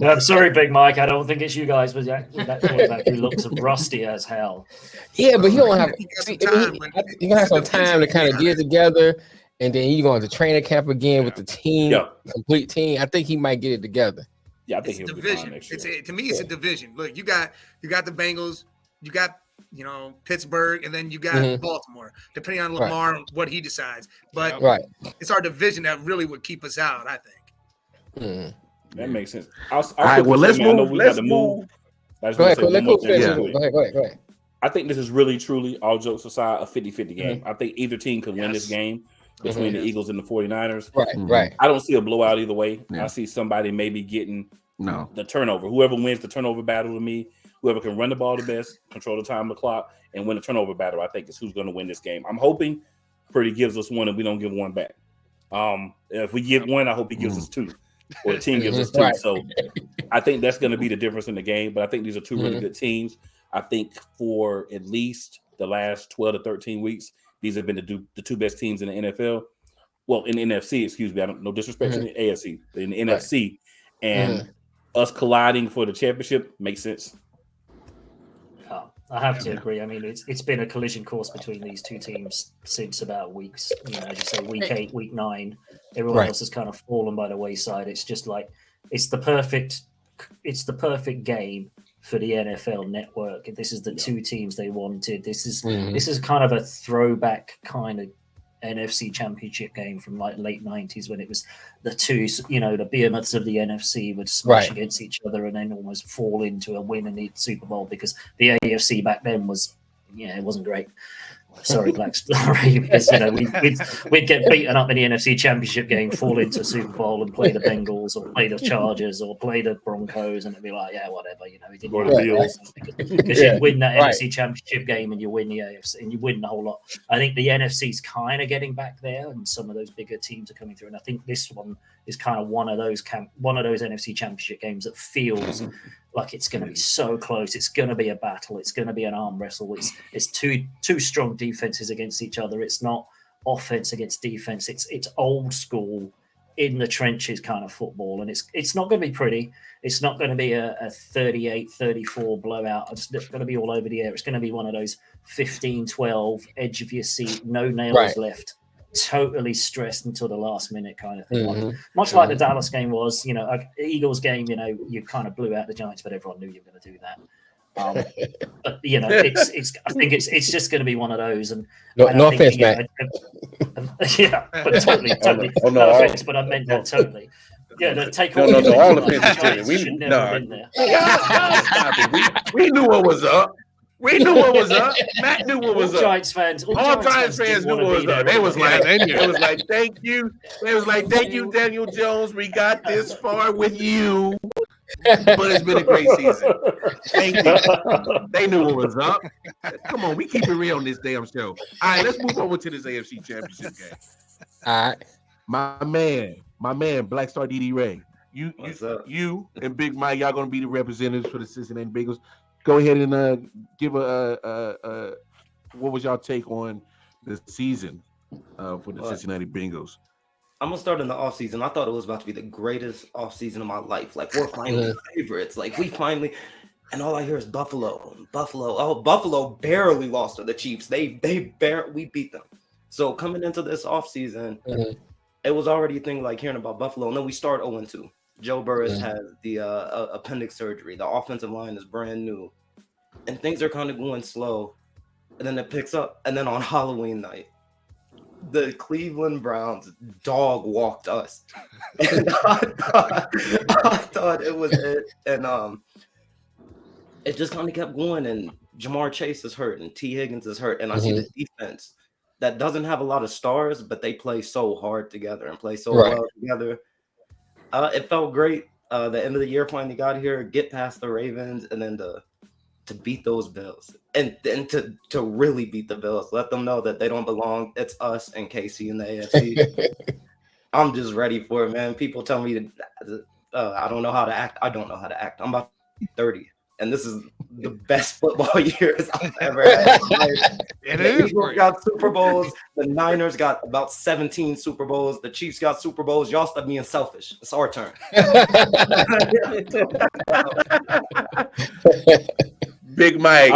I'm sorry, Big Mike. I don't think it's you guys, but that quarterback who looks rusty as hell. Yeah, but he don't have. He gonna have some time to kind of get together, and then you going to training camp again with the team, complete team. I think he might get it together. Yeah, I think it's a division. To me, it's a division. Look, you got the Bengals, you got Pittsburgh, and then you got Baltimore, depending on Lamar and what he decides. But it's our division that really would keep us out, I think. That makes sense. All right, well, let's move. Let's move. Go ahead. I think this is really, truly, all jokes aside, a 50-50 game. I think either team could win this game between the Eagles and the 49ers. Right. I don't see a blowout either way. I see somebody maybe getting the turnover. Whoever wins the turnover battle to me, whoever can run the ball the best, control the time of the clock, and win the turnover battle, I think is who's going to win this game. I'm hoping Purdy gives us one and we don't give one back. If we give one, I hope he gives us two, or the team gives us two. So I think that's going to be the difference in the game. But I think these are two really good teams. I think for at least the last 12 to 13 weeks, these have been the two best teams in the NFL. Well, in the NFC, excuse me. I don't no disrespect to the AFC, but in the NFC, and us colliding for the championship makes sense. I have to agree. I mean, it's been a collision course between these two teams since about weeks. As you say, week 8, week 9. Everyone else has kind of fallen by the wayside. It's just like it's the perfect game for the NFL Network. This is the two teams they wanted. This is kind of a throwback kind of NFC Championship game from like late 90s when it was the two, the behemoths of the NFC would smash against each other and then almost fall into a win in the Super Bowl because the AFC back then was, it wasn't great. Sorry, Black Story, because we'd get beaten up in the NFC Championship game, fall into Super Bowl and play the Bengals or play the Chargers or play the Broncos, and it'd be like, yeah, whatever, we didn't because you'd win that NFC Championship game and you win the AFC and you win the whole lot. I think the NFC's kind of getting back there, and some of those bigger teams are coming through, and I think this one is kind of one of those NFC Championship games that feels like it's going to be so close. It's going to be a battle. It's going to be an arm wrestle. It's two strong defenses against each other. It's not offense against defense. It's old school in the trenches kind of football, and it's not going to be pretty. It's not going to be a 38-34 blowout. It's going to be all over the air. It's going to be one of those 15-12 edge of your seat, no nails left, totally stressed until the last minute kind of thing. Much like the Dallas game was, Eagles game, you kind of blew out the Giants, but everyone knew you were going to do that. But I think it's just going to be one of those. And no offense, man. But totally. No offense, but I meant that totally. Yeah, take all all offense. We knew what was up. We knew what was up. Matt knew what was up. Giants fans, all Giants fans knew what was up. They was like, thank you. They was like, thank you, Daniel Jones. We got this far with you. But it's been a great season. Thank you. They knew what was up. Come on, we keep it real on this damn show. All right, let's move over to this AFC Championship game. All right. My man, Black Star DD Ray. You and Big Mike, y'all gonna be the representatives for the Cincinnati Bengals. Go ahead and give a what was y'all take on the season for the Cincinnati Bengals? I'm gonna start in the offseason. I thought it was about to be the greatest offseason of my life. Like, we're finally favorites. Like, we finally, and all I hear is Buffalo. Oh, Buffalo barely lost to the Chiefs. We beat them. So coming into this offseason, it was already a thing like hearing about Buffalo. And then we start 0-2. Joe Burris has the appendix surgery. The offensive line is brand new. And things are kind of going slow. And then it picks up. And then on Halloween night, the Cleveland Browns dog walked us. And I thought it was it. And it just kind of kept going. And Jamar Chase is hurt. And T. Higgins is hurt. And I see the defense that doesn't have a lot of stars, but they play so hard together and play so well together. It felt great. The end of the year finally got here, get past the Ravens, and then to beat those Bills. And then to really beat the Bills. Let them know that they don't belong. It's us and KC in the AFC. I'm just ready for it, man. People tell me I don't know how to act. I don't know how to act. I'm about 30. and this is the best football years I've ever had. The Eagles got Super Bowls. The Niners got about 17 Super Bowls. The Chiefs got Super Bowls. Y'all stop being selfish. It's our turn. Big Mike,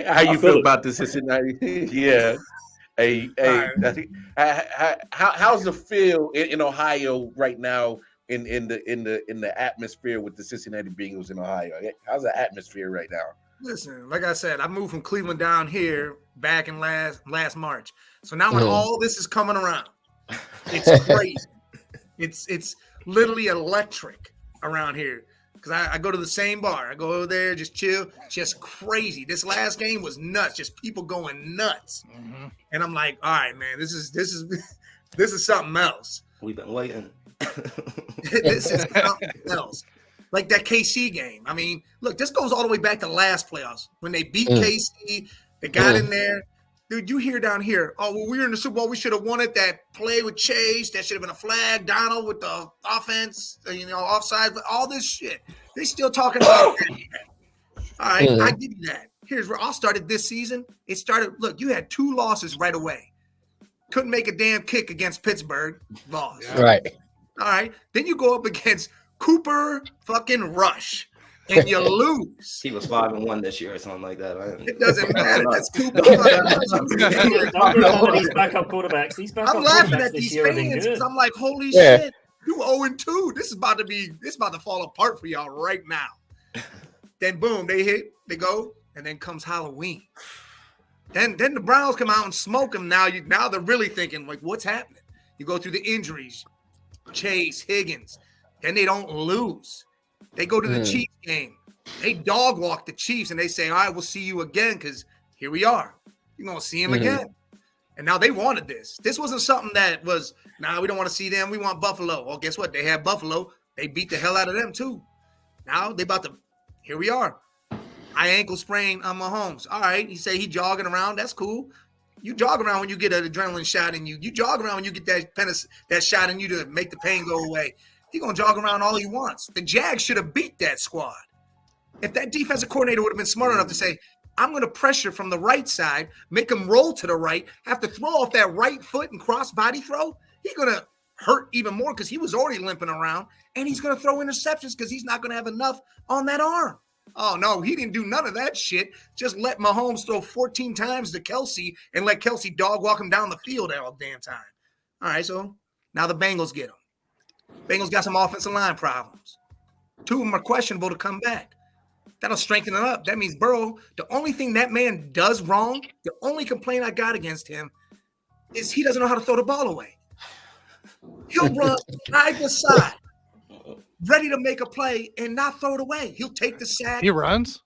how you feel about the Cincinnati? Yeah. Hey, how's the feel in Ohio right now in the atmosphere with the Cincinnati Bengals in Ohio? How's the atmosphere right now? Listen, like I said, I moved from Cleveland down here back in last March. So now when all this is coming around, it's crazy. It's literally electric around here. Because I go to the same bar. I go over there, just chill, just crazy. This last game was nuts, just people going nuts. Mm-hmm. And I'm like, all right, man, this is something else. We've been waiting. This is something else. Like that KC game. I mean, look, this goes all the way back to last playoffs. When they beat KC, they got in there. Dude, you hear down here, oh, well, we were in the Super Bowl. We should have won it. That play with Chase, that should have been a flag. Donald with the offense, offside, but all this shit. They still talking about that. All right, I give you that. Here's where I started this season. It started, look, you had 2 losses right away. Couldn't make a damn kick against Pittsburgh. Lost. Right. All right. Then you go up against Cooper fucking Rush. And you lose. He was 5-1 this year or something like that. It doesn't matter. That's Cooper. These backup quarterbacks. I'm laughing at these fans because I'm like, holy shit, you 0-2. This is about to fall apart for y'all right now. Then boom, they go, and then comes Halloween. Then the Browns come out and smoke them. Now they're really thinking like, what's happening? You go through the injuries, Chase, Higgins. Then they don't lose. They go to the Chiefs game. They dog walk the Chiefs, and they say, all right, we'll see you again because here we are. You're going to see him again. And now they wanted this. This wasn't something that was, we don't want to see them. We want Buffalo. Well, guess what? They had Buffalo. They beat the hell out of them, too. Now they about to, here we are. I ankle sprain on Mahomes. All right. He say he jogging around. That's cool. You jog around when you get an adrenaline shot in you. You jog around when you get that shot in you to make the pain go away. He's going to jog around all he wants. The Jags should have beat that squad. If that defensive coordinator would have been smart enough to say, I'm going to pressure from the right side, make him roll to the right, have to throw off that right foot and cross body throw, he's going to hurt even more because he was already limping around, and he's going to throw interceptions because he's not going to have enough on that arm. Oh, no, he didn't do none of that shit. Just let Mahomes throw 14 times to Kelsey and let Kelsey dog walk him down the field all damn time. All right, so now the Bengals get him. Bengals got some offensive line problems. 2 of them are questionable to come back. That'll strengthen it up. That means Burrow, the only thing that man does wrong, the only complaint I got against him is he doesn't know how to throw the ball away. He'll run either side, ready to make a play and not throw it away. He'll take the sack. He runs?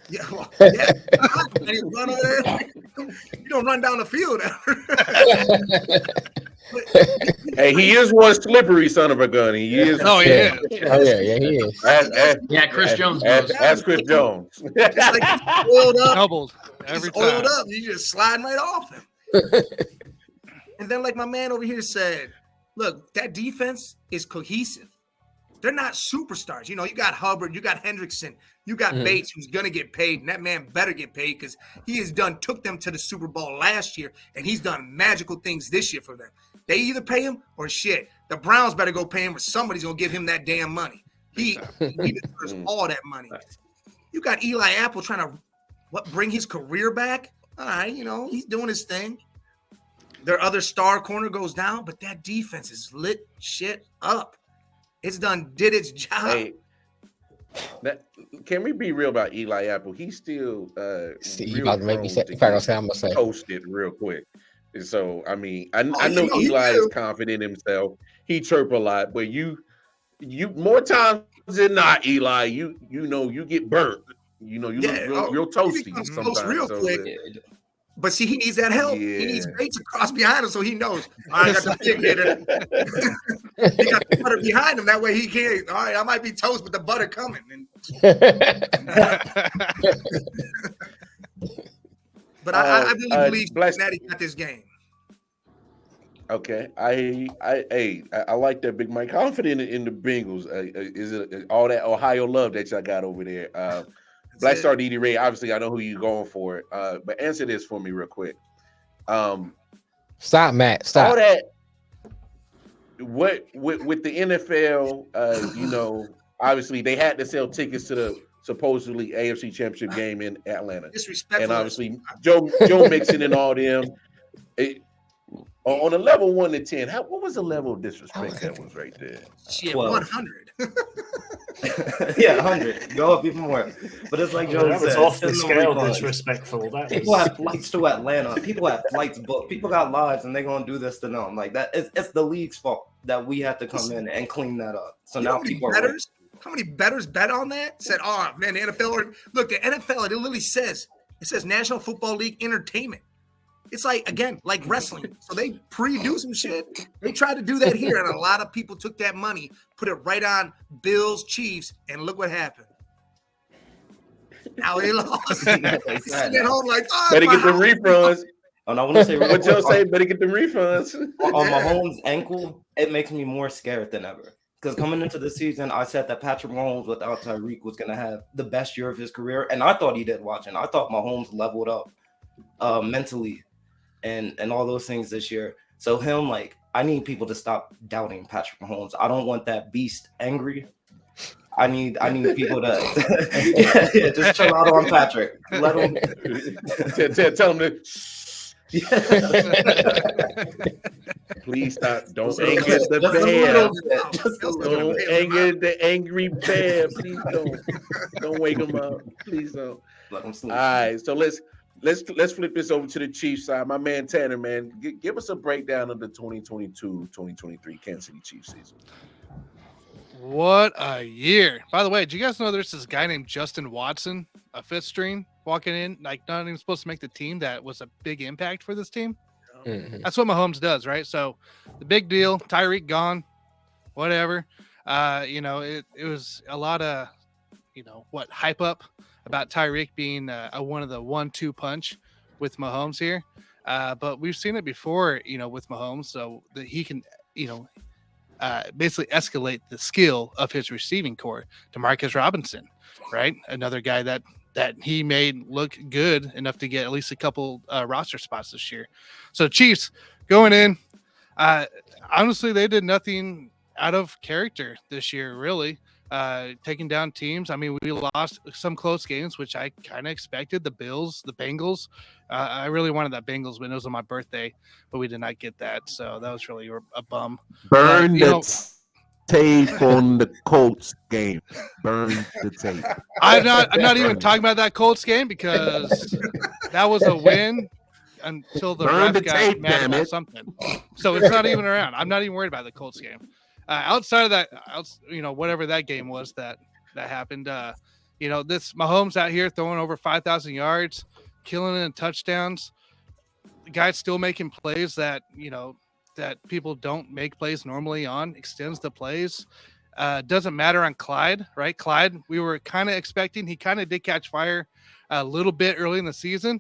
Yeah. And he'll run over there. You don't run down the field. Hey, he is one slippery son of a gun. He is. Oh yeah, he is. Chris Jones. That's Chris Jones. It's like he's oiled up. Doubled every time. Oiled up. You just sliding right off him. And then, like my man over here said, look, that defense is cohesive. They're not superstars. You got Hubbard, you got Hendrickson, you got Bates, who's going to get paid, and that man better get paid because he took them to the Super Bowl last year, and he's done magical things this year for them. They either pay him or shit. The Browns better go pay him, or somebody's going to give him that damn money. He deserves all that money. You got Eli Apple trying to bring his career back. All right, he's doing his thing. Their other star corner goes down, but that defense is lit shit up. It's did its job. Hey, can we be real about Eli Apple? He's still you about to make me say I'm gonna say toasted real quick. So I mean, I know Eli is confident in himself. He chirp a lot, but you more times than not, Eli, you get burnt. You look real toasty sometimes. Real quick. But see, he needs that help. Yeah. He needs Bates across behind him so he knows. I got the big hitter. He got the butter behind him. That way he can't. All right, I might be toast, but the butter coming. But I really believe Cincinnati got this game. Okay, I like that, Big Mike. Confident in the Bengals. Is it all that Ohio love that y'all got over there? Black Star DD Ray. Obviously, I know who you're going for. But answer this for me real quick. Stop, Matt. Stop. All that. What with the NFL? You know, obviously they had to sell tickets to the supposedly AFC Championship game in Atlanta, and obviously Joe Mixon and all them. On a level 1 to 10, what was the level of disrespect that was right there? Shit, 100. Yeah, 100. Go up even more. But it's like Joe that was said, off the scale disrespectful. People have flights to Atlanta. People have flights booked. People got lives, and they're gonna do this to them. Like that, it's the league's fault that we have to come in and clean that up. So now people are. How many bettors bet on that? Said, oh man, the NFL. Look, the NFL. It literally says National Football League Entertainment. It's like, again, like wrestling. So they pre-do some shit. They tried to do that here, and a lot of people took that money, put it right on Bills, Chiefs, and look what happened. Now they lost. Sitting at home like, better get the refunds. And I want to say what Joe say, better get the refunds. On Mahomes' ankle, it makes me more scared than ever. Because coming into the season, I said that Patrick Mahomes without Tyreek was going to have the best year of his career. And I thought he did watching. I thought Mahomes leveled up mentally and all those things this year. So him, like, I need people to stop doubting Patrick Mahomes. I don't want that beast angry. I need people to just chill out on Patrick. Let him tell him to please stop. Don't anger the bear. Don't anger the angry bear. Please don't wake him up. Please don't. Let him sleep. All right, so let's flip this over to the Chiefs side. My man Tanner, man, give us a breakdown of the 2022-2023 Kansas City Chiefs season. What a year. By the way, did you guys know there's this guy named Justin Watson, a fifth string, walking in, like not even supposed to make the team, that was a big impact for this team? Mm-hmm. That's what Mahomes does, right? So the big deal, Tyreek gone, whatever. It was a lot of, hype up about Tyreek being one of the 1-2 punch with Mahomes here. But we've seen it before, with Mahomes, so that he can, basically escalate the skill of his receiving core. DeMarcus Robinson, right? Another guy that he made look good enough to get at least a couple roster spots this year. So Chiefs going in, honestly, they did nothing out of character this year, really. Taking down teams. I mean, we lost some close games, which I kind of expected. The Bills, the Bengals. I really wanted that Bengals win. It was on my birthday, but we did not get that. So that was really a bum. Burn the tape on the Colts game. Burn the tape. I'm not even talking about that Colts game because that was a win until the ref got mad about something. So it's not even around. I'm not even worried about the Colts game. Outside of that, whatever that game was that happened, this Mahomes out here throwing over 5,000 yards, killing it in touchdowns. The guy's still making plays that people don't make plays normally on, extends the plays. Doesn't matter on Clyde, right? Clyde, we were kind of expecting. He kind of did catch fire a little bit early in the season,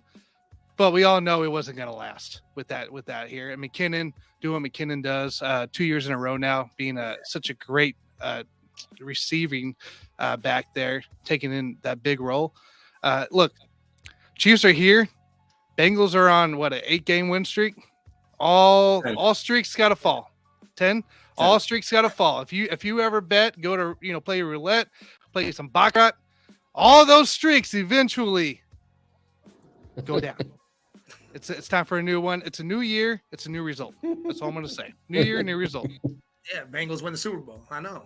but we all know it wasn't going to last with that here. And McKinnon doing what McKinnon does 2 years in a row now, being such a great receiving back there, taking in that big role. Look, Chiefs are here. Bengals are on an 8-game win streak. All streaks got to fall. 10. All streaks got to fall. If you ever bet, go to play roulette, play some baccarat. All those streaks eventually go down. It's time for a new one. It's a new year. It's a new result. That's all I'm going to say. New year, new result. Yeah, Bengals win the Super Bowl. I know.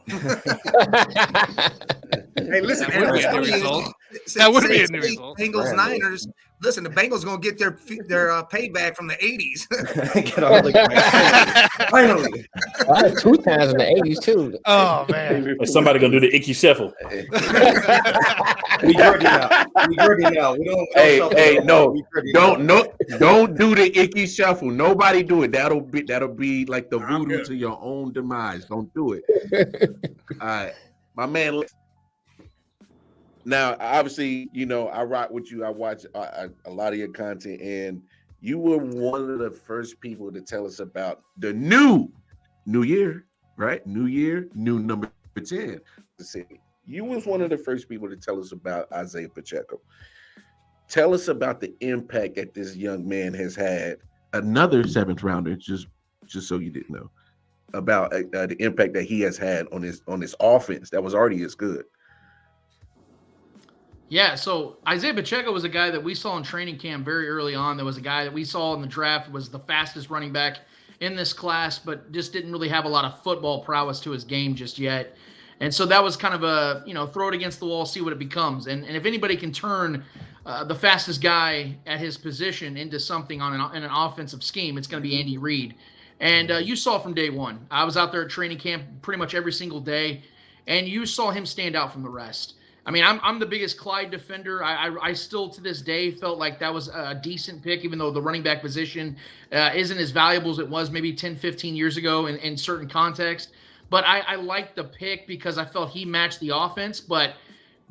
Hey, listen, that would be a new result. Bengals Niners. Listen, the Bengals gonna get their payback from the '80s. Finally, 2 times in the '80s too. Oh man, somebody gonna do the icky shuffle. We dirty now. We don't. Don't do the icky shuffle. Nobody do it. That'll be like the voodoo to your own demise. Don't do it. All right, my man. Now, obviously, I rock with you. I watch a lot of your content, and you were one of the first people to tell us about the new year, right? New year, new number 10. You was one of the first people to tell us about Isaiah Pacheco. Tell us about the impact that this young man has had. Another 7th rounder, just so you didn't know, about the impact that he has had on his offense that was already as good. Yeah, so Isaiah Pacheco was a guy that we saw in training camp very early on. There was a guy that we saw in the draft, was the fastest running back in this class, but just didn't really have a lot of football prowess to his game just yet. And so that was kind of a, throw it against the wall, see what it becomes. And if anybody can turn the fastest guy at his position into something in an offensive scheme, it's going to be Andy Reid. And you saw from day one. I was out there at training camp pretty much every single day, and you saw him stand out from the rest. I mean, I'm the biggest Clyde defender. I still, to this day, felt like that was a decent pick, even though the running back position isn't as valuable as it was maybe 10, 15 years ago in certain contexts. But I liked the pick because I felt he matched the offense. But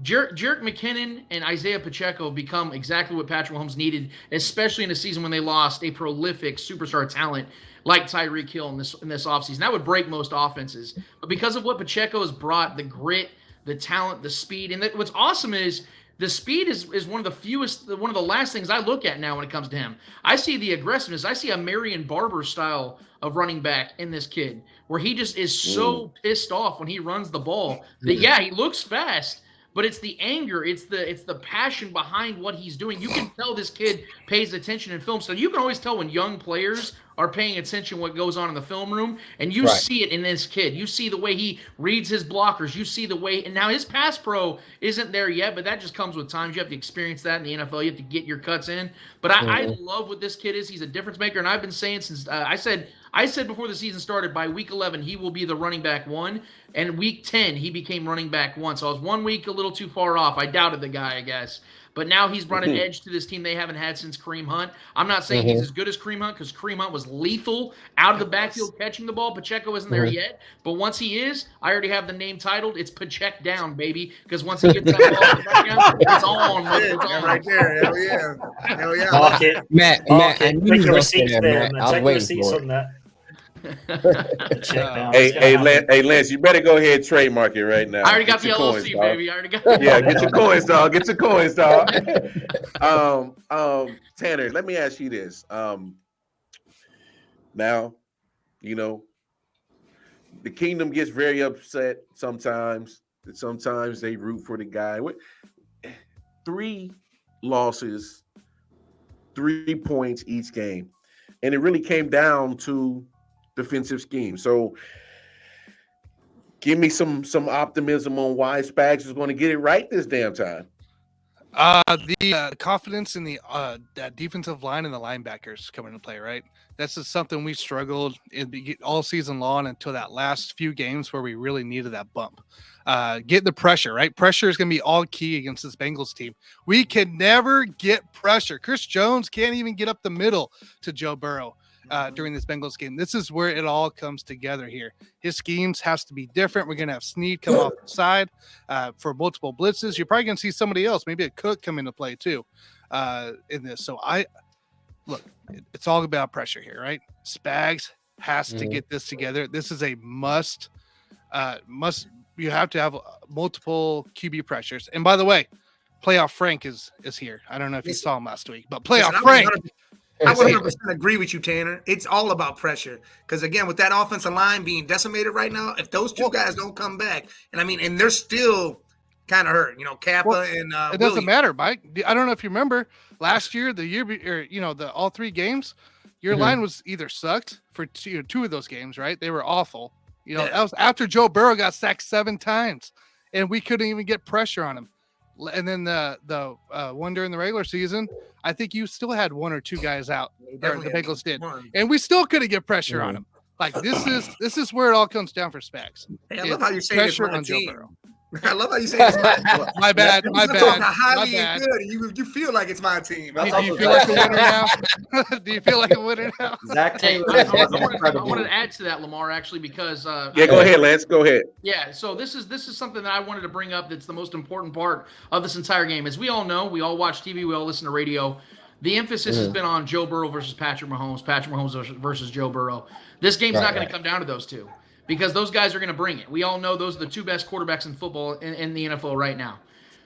Jerick McKinnon and Isaiah Pacheco become exactly what Patrick Mahomes needed, especially in a season when they lost a prolific superstar talent like Tyreek Hill in this offseason. That would break most offenses. But because of what Pacheco has brought, the grit, the talent, the speed, and what's awesome is the speed is one of the last things I look at now when it comes to him. I see the aggressiveness. I see a Marion Barber style of running back in this kid, where he just is so pissed off when he runs the ball that he looks fast, but it's the anger, it's the passion behind what he's doing. You can tell this kid pays attention in film. So you can always tell when young players are paying attention what goes on in the film room, and you see it in this kid. You see the way he reads his blockers. You see the way, and now his pass pro isn't there yet, but that just comes with time. You have to experience that in the NFL. You have to get your cuts in. But I love what this kid is. He's a difference maker, and I've been saying since I said before the season started, by week 11 he will be the running back 1, and week 10 he became running back 1. So I was 1 week a little too far off. I doubted the guy, I guess. But now he's brought an edge to this team they haven't had since Kareem Hunt. I'm not saying he's as good as Kareem Hunt, because Kareem Hunt was lethal out of the backfield catching the ball. Pacheco isn't there yet. But once he is, I already have the name titled. It's Pacheco down, baby. Because once he gets that ball, it's on. It's on. Right there. Hell yeah. Hell yeah. Mark it. Matt, Take your receipts there, man. Take your receipts on that. Hey, Lance, you better go ahead and trademark it right now. I already got the LLC, baby. I already got get your coins, dog. Get your coins, dog. Tanner, let me ask you this. Now, the kingdom gets very upset sometimes. Sometimes they root for the guy. 3 losses, 3 points each game. And it really came down to defensive scheme. So give me some optimism on why Spags is going to get it right this damn time. The confidence in the that defensive line and the linebackers coming into play, right? That's just something we struggled in all season long until that last few games where we really needed that bump. Get the pressure, right? Pressure is going to be all key against this Bengals team. We can never get pressure. Chris Jones can't even get up the middle to Joe Burrow during this Bengals game. This is where it all comes together here. His schemes has to be different. We're going to have Snead come off the side for multiple blitzes. You're probably going to see somebody else, maybe a Cook, come into play too in this. So it's all about pressure here, right? Spags has to get this together. This is a must. You have to have multiple QB pressures. And by the way, Playoff Frank is here. I don't know if you saw him last week, but Playoff Frank. I 100% agree with you, Tanner. It's all about pressure. Because, again, with that offensive line being decimated right now, if those two guys don't come back, and they're still kind of hurt, Kappa and it doesn't matter, Mike. I don't know if you remember last year, all 3 games, your line was either sucked for 2 of those games, right? They were awful. That was after Joe Burrow got sacked 7 times, and we couldn't even get pressure on him. And then the one during the regular season, I think you still had 1 or 2 guys out. The Bengals did, and we still couldn't get pressure on him. Like this is where it all comes down for Spags. Hey, I love how you say pressure this on Joe Burrow. I love how you say this. My bad. Highly and good, and you feel like it's my team. Do you feel like a winner now? Do you feel like a winner now? Zach Taylor. I wanted to add to that, Lamar, actually, because go ahead, Lance. Go ahead. Yeah, so this is something that I wanted to bring up. That's the most important part of this entire game. As we all know, we all watch TV, we all listen to radio. The emphasis has been on Joe Burrow versus Patrick Mahomes versus Joe Burrow. This game's not going to come down to those two. because those guys are going to bring it. We all know those are the two best quarterbacks in football in the NFL right now.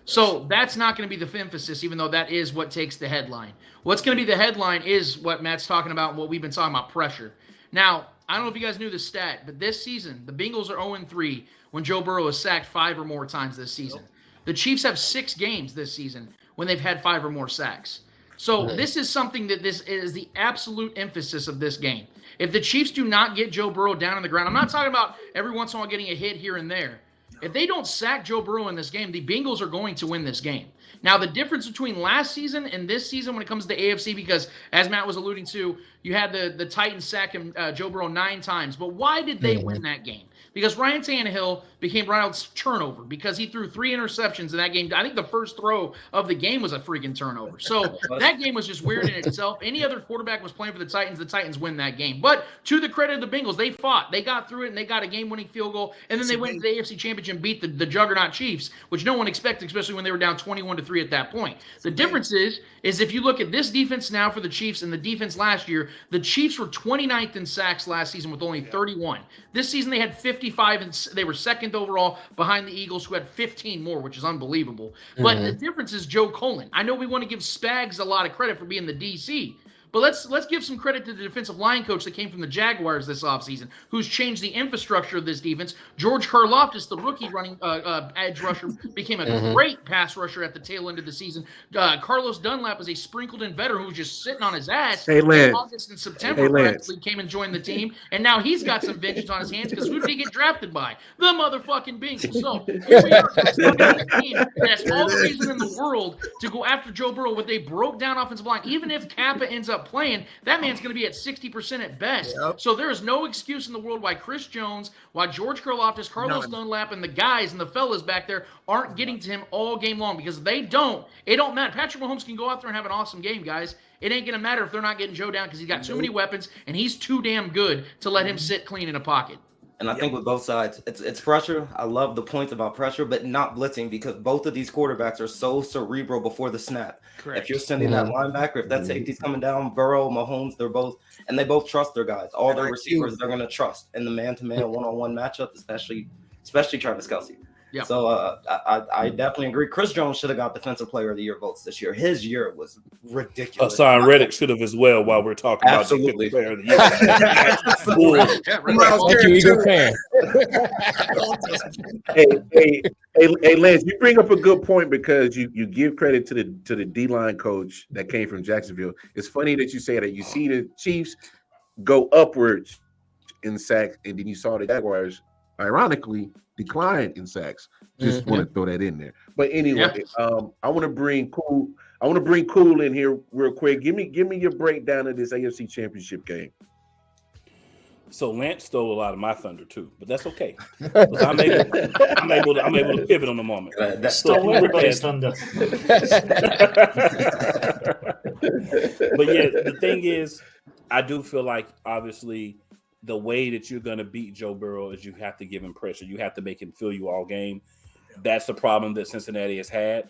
So that's not going to be the emphasis, even though that is what takes the headline. What's going to be the headline is what Matt's talking about and what we've been talking about, pressure. Now, I don't know if you guys knew this stat, but this season, the Bengals are 0-3 when Joe Burrow has sacked 5 or more times this season. The Chiefs have 6 games this season when they've had 5 or more sacks. So this is something that this is the absolute emphasis of this game. If the Chiefs do not get Joe Burrow down on the ground, I'm not talking about every once in a while getting a hit here and there. If they don't sack Joe Burrow in this game, the Bengals are going to win this game. Now, the difference between last season and this season when it comes to the AFC, because as Matt was alluding to, you had the Titans sack him, Joe Burrow 9 times. But why did they win that game? Because Ryan Tannehill became Ronald's turnover because he threw 3 interceptions in that game. I think the first throw of the game was a freaking turnover. So that game was just weird in itself. Any other quarterback was playing for the Titans win that game. But to the credit of the Bengals, they fought. They got through it, and they got a game-winning field goal. And then they went to the AFC Championship and beat the juggernaut Chiefs, which no one expected, especially when they were down 21-3 at that point. The difference is if you look at this defense now for the Chiefs and the defense last year, the Chiefs were 29th in sacks last season with only 31. This season they had 55, and they were second overall behind the Eagles, who had 15 more, which is unbelievable. But the difference is Joe Cullen. I know we want to give Spags a lot of credit for being the DC, but let's give some credit to the defensive line coach that came from the Jaguars this offseason, who's changed the infrastructure of this defense. George Karlaftis, the rookie running edge rusher, became a great pass rusher at the tail end of the season. Carlos Dunlap is a sprinkled-in veteran who was just sitting on his ass in August and September. Practically came and joined the team, and now he's got some vengeance on his hands because who did he get drafted by? The motherfucking Bengals. So here we are, a team that's all the reason in the world to go after Joe Burrow with a broke-down offensive line. Even if Kappa ends up playing, that man's going to be at 60% at best. So there is no excuse in the world why Chris Jones, why George Karlaftis, Carlos Dunlap, and the guys and the fellas back there aren't getting to him all game long, because if they don't, it don't matter. Patrick Mahomes can go out there and have an awesome game, guys. It ain't going to matter if they're not getting Joe down, because he's got too many weapons, and he's too damn good to let him sit clean in a pocket. And I think with both sides, it's pressure. I love the points about pressure, but not blitzing, because both of these quarterbacks are so cerebral before the snap. Correct. If you're sending that linebacker, if that safety's coming down, Burrow, Mahomes, they both trust their guys. All their receivers they're going to trust in the man-to-man, one-on-one matchup, especially Travis Kelce. Yeah. So I definitely agree. Chris Jones should have got Defensive Player of the Year votes this year. His year was ridiculous. Hassan Reddick should have as well, while we're talking about Defensive Player of the Year. Hey, Lance, you bring up a good point, because you give credit to the D-line coach that came from Jacksonville. It's funny that you say that. You see the Chiefs go upwards in sacks, and then you saw the Jaguars, ironically, decline in sacks. Just want to throw that in there. But anyway, I want to bring Cool in here real quick. Give me your breakdown of this AFC Championship game. So Lance stole a lot of my thunder too, but that's okay. I'm able to pivot on the moment. Stole everybody's thunder. But yeah, the thing is, I do feel like obviously the way that you're going to beat Joe Burrow is you have to give him pressure. You have to make him feel you all game. That's the problem that Cincinnati has had.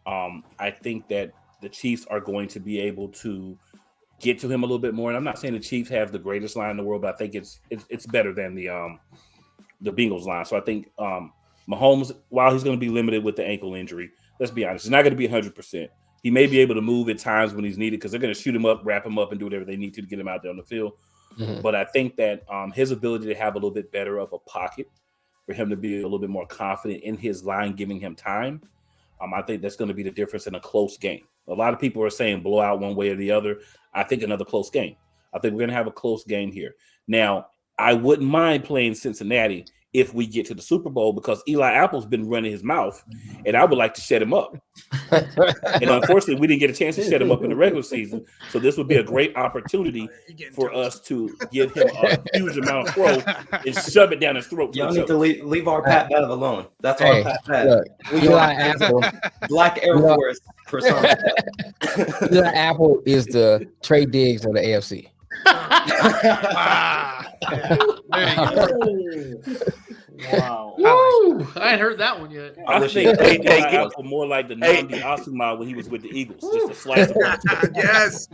I think that the Chiefs are going to be able to get to him a little bit more. And I'm not saying the Chiefs have the greatest line in the world, but I think it's better than the Bengals line. So I think Mahomes, while he's going to be limited with the ankle injury, let's be honest, he's not going to be 100%. He may be able to move at times when he's needed, because they're going to shoot him up, wrap him up, and do whatever they need to get him out there on the field. But I think that his ability to have a little bit better of a pocket, for him to be a little bit more confident in his line, giving him time, I think that's going to be the difference in a close game. A lot of people are saying blowout one way or the other. I think another close game. I think we're going to have a close game here. Now, I wouldn't mind playing Cincinnati if we get to the Super Bowl, because Eli Apple's been running his mouth, and I would like to shut him up. And unfortunately, we didn't get a chance to shut him up in the regular season. So this would be a great opportunity for us to give him a huge amount of throw and shove it down his throat. Y'all need to leave our Pat Bev alone. That's our Pat Bev. Look, Eli Apple, Black Air Force for some. Eli Apple is the Trey Diggs of the AFC. Wow. Woo! I ain't heard that one yet. I think they Apple more like the Nnamdi Asomugha when he was with the Eagles. Just a slice of it. Yes.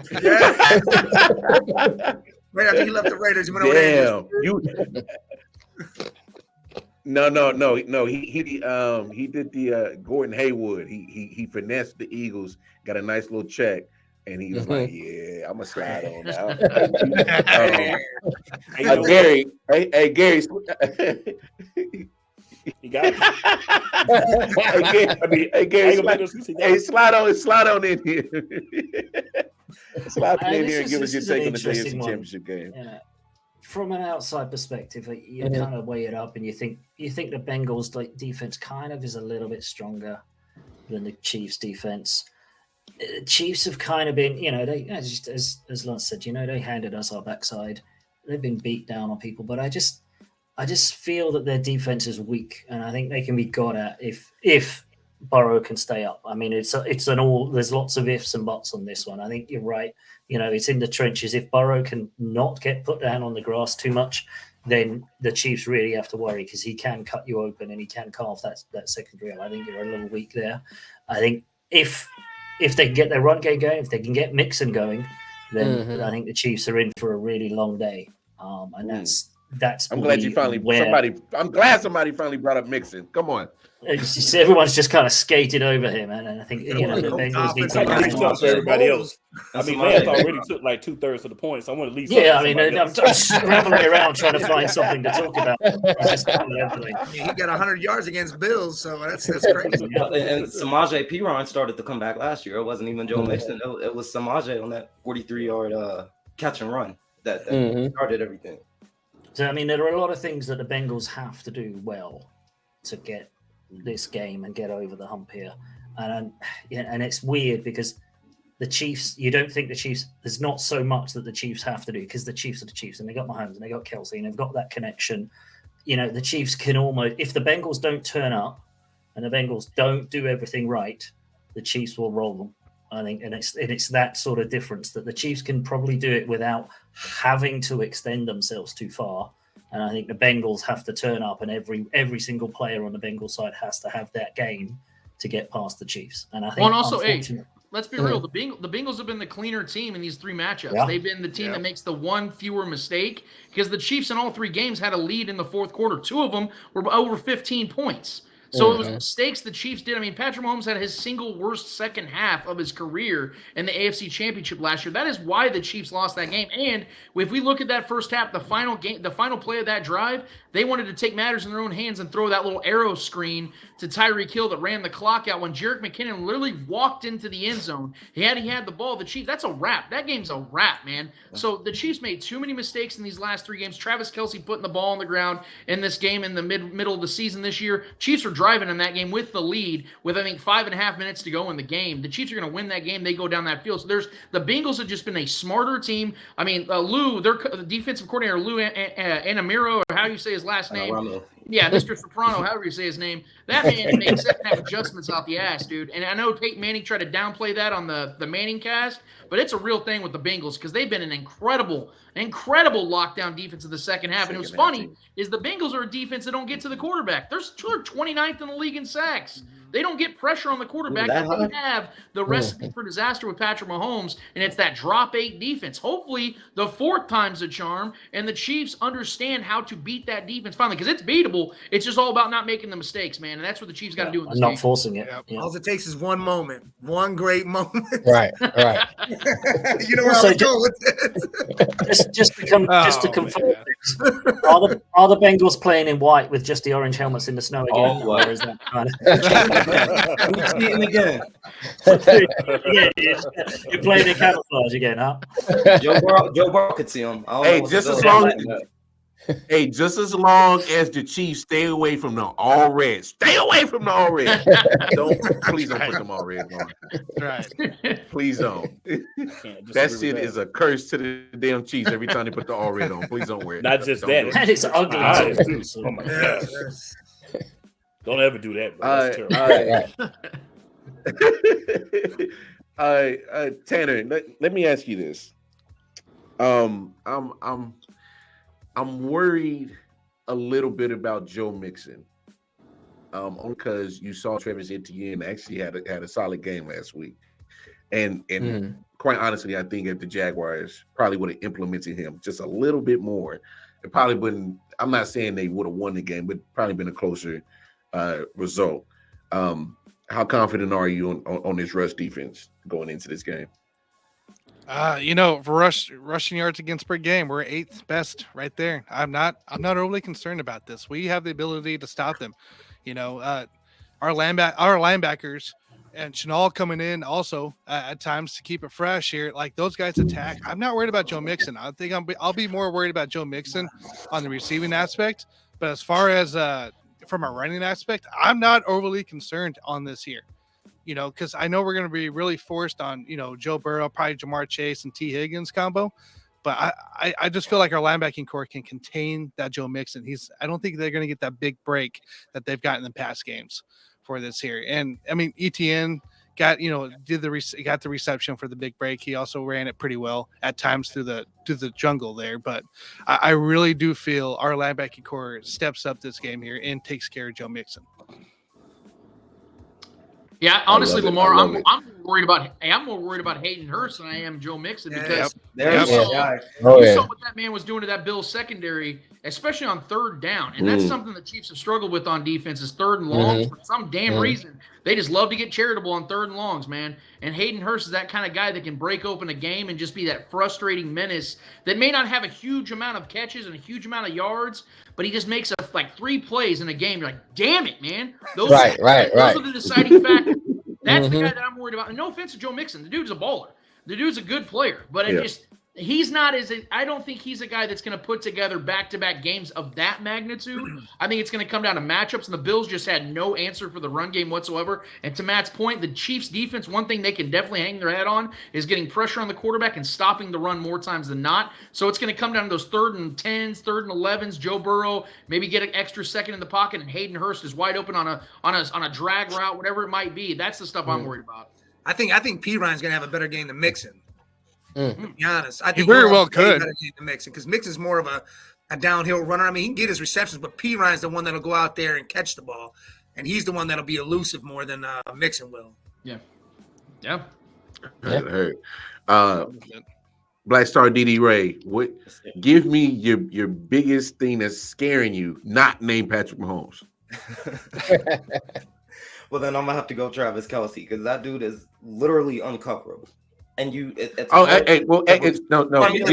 Right after he left the Raiders, he went over there. No. He did the Gordon Haywood. He finessed the Eagles, got a nice little check, and he was like, "Yeah, I'm gonna slide on out." Gary, Gary. You got Gary, slide on in here. Slide in here and give us your take on the AFC Championship game. Yeah. From an outside perspective, you kind of weigh it up, and you think the Bengals defense kind of is a little bit stronger than the Chiefs defense. Chiefs have kind of been, they just as Lance said, they handed us our backside. They've been beat down on people, but I just feel that their defense is weak, and I think they can be got at if Burrow can stay up. I mean, it's an all. There's lots of ifs and buts on this one. I think you're right. It's in the trenches. If Burrow can not get put down on the grass too much, then the Chiefs really have to worry, because he can cut you open and he can carve that secondary up. I think you're a little weak there. I think if they can get their run game going, if they can get Mixon going, then I think the Chiefs are in for a really long day. And that's. I'm glad I'm glad somebody finally brought up Mixon. Come on. Everyone's just kind of skated over him, and I think the Bengals need to everybody else. I mean, Lance already took like 2/3 of the points. I want to at least. Yeah, I mean, I'm scrambling around trying to find something to talk about. He got 100 yards against Bills, so that's crazy. And Samaje Perine started to come back last year. It wasn't even Joe Mixon. It was Samaje on that 43-yard catch and run that started everything. So, I mean, there are a lot of things that the Bengals have to do well to get this game and get over the hump here. And it's weird because the Chiefs, you don't think the Chiefs, there's not so much that the Chiefs have to do, because the Chiefs are the Chiefs, and they got Mahomes and they got Kelsey and they've got that connection. The Chiefs can almost, if the Bengals don't turn up and the Bengals don't do everything right, the Chiefs will roll them. I think, and it's that sort of difference that the Chiefs can probably do it without having to extend themselves too far. And I think the Bengals have to turn up, and every single player on the Bengals side has to have that game to get past the Chiefs. And I think, let's be real. The Bengals have been the cleaner team in these three matchups. Yeah. They've been the team that makes the one fewer mistake, because the Chiefs in all three games had a lead in the fourth quarter. Two of them were over 15 points. So it was mistakes the Chiefs did. I mean, Patrick Mahomes had his single worst second half of his career in the AFC Championship last year. That is why the Chiefs lost that game. And if we look at that first half, the final play of that drive, they wanted to take matters in their own hands and throw that little arrow screen to Tyreek Hill that ran the clock out when Jerick McKinnon literally walked into the end zone. He had the ball. The Chiefs, that's a wrap. That game's a wrap, man. So the Chiefs made too many mistakes in these last three games. Travis Kelce putting the ball on the ground in this game in the middle of the season this year. Chiefs are driving in that game with the lead with, I think, 5.5 minutes to go in the game. The Chiefs are going to win that game. They go down that field. So the Bengals have just been a smarter team. I mean, the defensive coordinator, Lou Anamiro, or how you say his last name. Yeah, Mr. Soprano, however you say his name. That man made second-half adjustments out the ass, dude. And I know Peyton Manning tried to downplay that on the Manning cast, but it's a real thing with the Bengals, because they've been an incredible lockdown defense in the second half. And it was funny is the Bengals are a defense that don't get to the quarterback. They're 29th in the league in sacks. They don't get pressure on the quarterback. They have the recipe for disaster with Patrick Mahomes, and it's that drop 8 defense. Hopefully, the fourth time's a charm, and the Chiefs understand how to beat that defense finally, because it's beatable. It's just all about not making the mistakes, man, and that's what the Chiefs got to do in this game. Not forcing it. Yeah. All it takes is one moment, one great moment. Right. You know where I was going with this. Just to confirm, are the Bengals playing in white with just the orange helmets in the snow again? Or is that kind of... Cheating again. You're playing in camouflage again, huh? Joe Burrow could see him. Just as long as the Chiefs stay away from the all red. Stay away from the all red. Please don't put them all red on. Right. Please don't. That shit is a curse to the damn Chiefs every time they put the all red on. Please don't wear it. Not just that. And it's ugly too. Oh my gosh. Don't ever do that, bro. That's terrible. Tanner, let me ask you this. I'm worried a little bit about Joe Mixon. Because you saw Travis Etienne actually had a solid game last week. And quite honestly, I think if the Jaguars probably would have implemented him just a little bit more, it probably wouldn't. I'm not saying they would have won the game, but probably been a closer result. How confident are you on this rush defense going into this game? For rushing yards against per game, we're 8th best right there. I'm not overly concerned about this. We have the ability to stop them. Our linebackers and Chenal coming in also at times to keep it fresh here. Like those guys attack. I'm not worried about Joe Mixon. I think I'll be more worried about Joe Mixon on the receiving aspect. But as far as from a running aspect, I'm not overly concerned on this here. Because I know we're going to be really forced on, Joe Burrow, probably Jamar Chase and T. Higgins combo. But I just feel like our linebacking core can contain that Joe Mixon. I don't think they're going to get that big break that they've gotten in the past games for this here. And I mean, ETN got the reception for the big break. He also ran it pretty well at times through the jungle there. But I really do feel our linebacking core steps up this game here and takes care of Joe Mixon. Yeah, honestly, Lamar, I'm more worried about Hayden Hurst than I am Joe Mixon because you saw what that man was doing to that Bills secondary, especially on third down, and that's something the Chiefs have struggled with on defense is third and longs. For some damn reason, they just love to get charitable on third and longs, man. And Hayden Hurst is that kind of guy that can break open a game and just be that frustrating menace that may not have a huge amount of catches and a huge amount of yards, but he just makes like 3 plays in a game. You're like, damn it, man. Those are the deciding factors. That's the guy that I'm worried about. And no offense to Joe Mixon. The dude's a baller. The dude's a good player. But he's not I don't think he's a guy that's going to put together back-to-back games of that magnitude. I think it's going to come down to matchups, and the Bills just had no answer for the run game whatsoever. And to Matt's point, the Chiefs' defense, one thing they can definitely hang their head on is getting pressure on the quarterback and stopping the run more times than not. So it's going to come down to those 3rd and 10s, 3rd and 11s. Joe Burrow maybe get an extra second in the pocket, and Hayden Hurst is wide open on a drag route, whatever it might be. That's the stuff I'm worried about. I think P. Ryan's going to have a better game than Mixon. To be honest, I think he very well could because Mixon's more of a downhill runner. I mean, he can get his receptions, but P. Ryan's the one that'll go out there and catch the ball, and he's the one that'll be elusive more than Mixon will. Yeah. Hey. Black Star DD Ray, give me your biggest thing that's scaring you, not named Patrick Mahomes. Well, then I'm gonna have to go Travis Kelce because that dude is literally uncoverable. And no. Give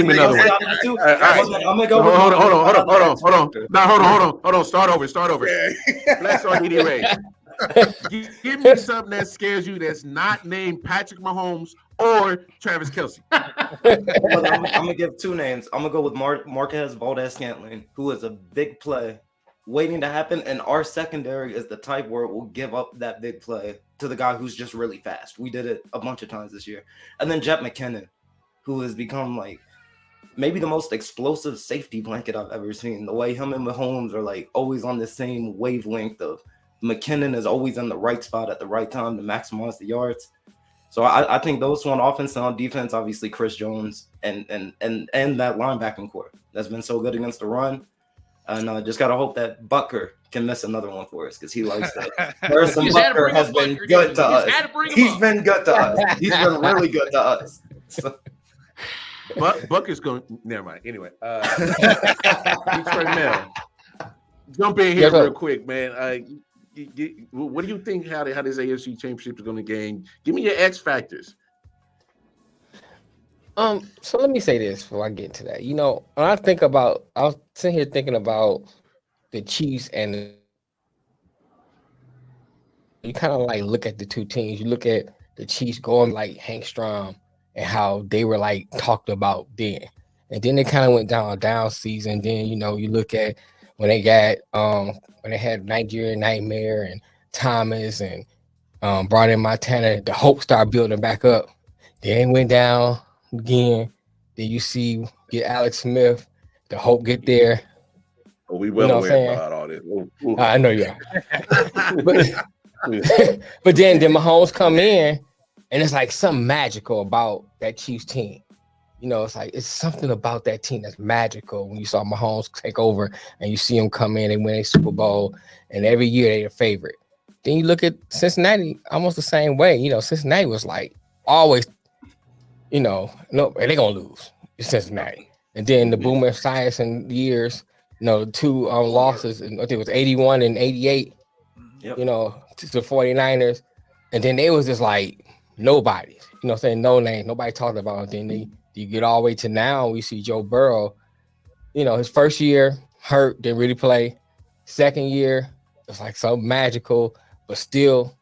me another one. I'm gonna go. Hold on. No, hold on. Start over. Black Star DD Ray. Give me something that scares you that's not named Patrick Mahomes or Travis Kelce. Well, I'm gonna give 2 names. I'm gonna go with Marquez Valdez-Scantling, who is a big play waiting to happen, and our secondary is the type where it will give up that big play to the guy who's just really fast. We did it a bunch of times this year. And then Jet McKinnon, who has become like maybe the most explosive safety blanket I've ever seen. The way him and Mahomes are like always on the same wavelength of McKinnon is always in the right spot at the right time to maximize the yards. So I think those two on offense and on defense, obviously Chris Jones and that linebacking core that's been so good against the run. And just gotta hope that Butker can miss another one for us because he likes that. Harrison Butker has been good to us. He's been good to us. He's been really good to us. So. Butker's going. Never mind. Anyway, Detroit Mel, jump in here real quick, man. What do you think? How this AFC Championship is going to game? Give me your X factors. So let me say this before I get into that. When I was sitting here thinking about the Chiefs and you kind of like look at the two teams. You look at the Chiefs going like Hank Strom and how they were like talked about then. And then they kind of went down season. Then, you look at when they got when they had Nigerian Nightmare and Thomas and brought in Montana, the hope started building back up. Then went down again. Then you get Alex Smith, the hope get there. Oh, we well aware about all this. I know you are. but then Mahomes come in, and it's like something magical about that Chiefs team. It's like it's something about that team that's magical. When you saw Mahomes take over, and you see him come in and win a Super Bowl, and every year they're the favorite. Then you look at Cincinnati, almost the same way. Cincinnati was like always, no, they're gonna lose. It's Cincinnati. And then the Boomer Esiason years, you know, the two losses, and I think it was 81 and 88, you know, to the 49ers. And then they was just like nobody, you know what I'm saying? No name, nobody talked about it. Then you get all the way to now, we see Joe Burrow, you know, his first year hurt, didn't really play. Second year, it's like so magical, but still,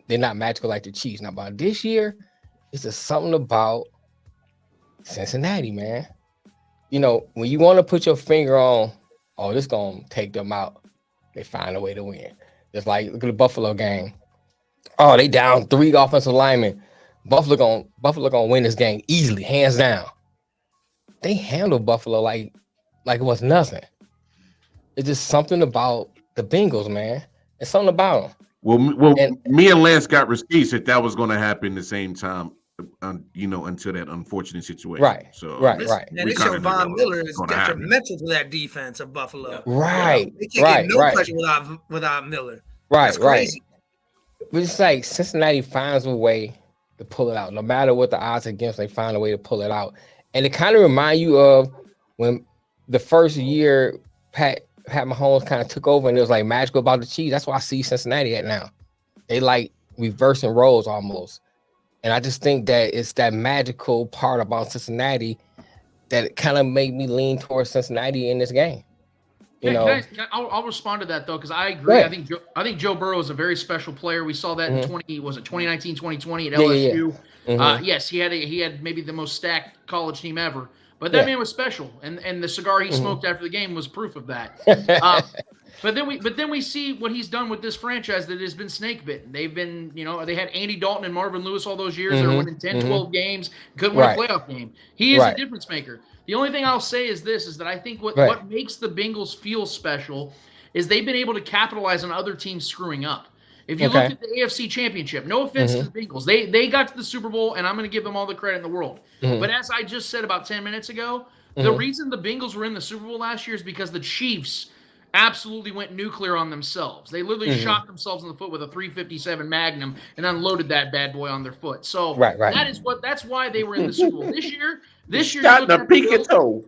they're not magical like the Chiefs. Now, about this year, it's just something about Cincinnati, man. You know, when you want to put your finger on, oh, this going to take them out, they find a way to win. Just like, look at the Buffalo game. Oh, they down 3 offensive linemen. Buffalo gonna win this game easily, hands down. They handled Buffalo like it was nothing. It's just something about the Bengals, man. It's something about them. Well, me and Lance got receipts that was going to happen the same time, you know, until that unfortunate situation. Right. So right. And this show Von Miller is detrimental to that defense of Buffalo. Right. They can't get no pressure without Miller. Right. That's crazy. But it's like Cincinnati finds a way to pull it out. No matter what the odds against, they find a way to pull it out. And it kind of reminds you of when the first year Pat Mahomes kind of took over and it was like magical about the Chiefs. That's why I see Cincinnati at now. They like reversing roles almost. And I just think that it's that magical part about Cincinnati that kind of made me lean towards Cincinnati in this game. You know, I'll respond to that though, because I agree. Yeah. I think Joe Burrow is a very special player. We saw that in 2019, 2020 at LSU. Yes, he had maybe the most stacked college team ever. But that man was special, and the cigar he smoked after the game was proof of that. But then we see what he's done with this franchise that has been snake bitten. They've been, you know, they had Andy Dalton and Marvin Lewis all those years. They were winning 10, 12 games, couldn't win a playoff game. He is a difference maker. The only thing I'll say is this: is that I think what makes the Bengals feel special is they've been able to capitalize on other teams screwing up. If you look at the AFC Championship, no offense to the Bengals, they got to the Super Bowl, and I'm going to give them all the credit in the world. But as I just said about 10 minutes ago, the reason the Bengals were in the Super Bowl last year is because the Chiefs absolutely went nuclear on themselves. They literally shot themselves in the foot with a .357 Magnum and unloaded that bad boy on their foot. So that's why they were in the Super Bowl this year. This year, got the pinky toe.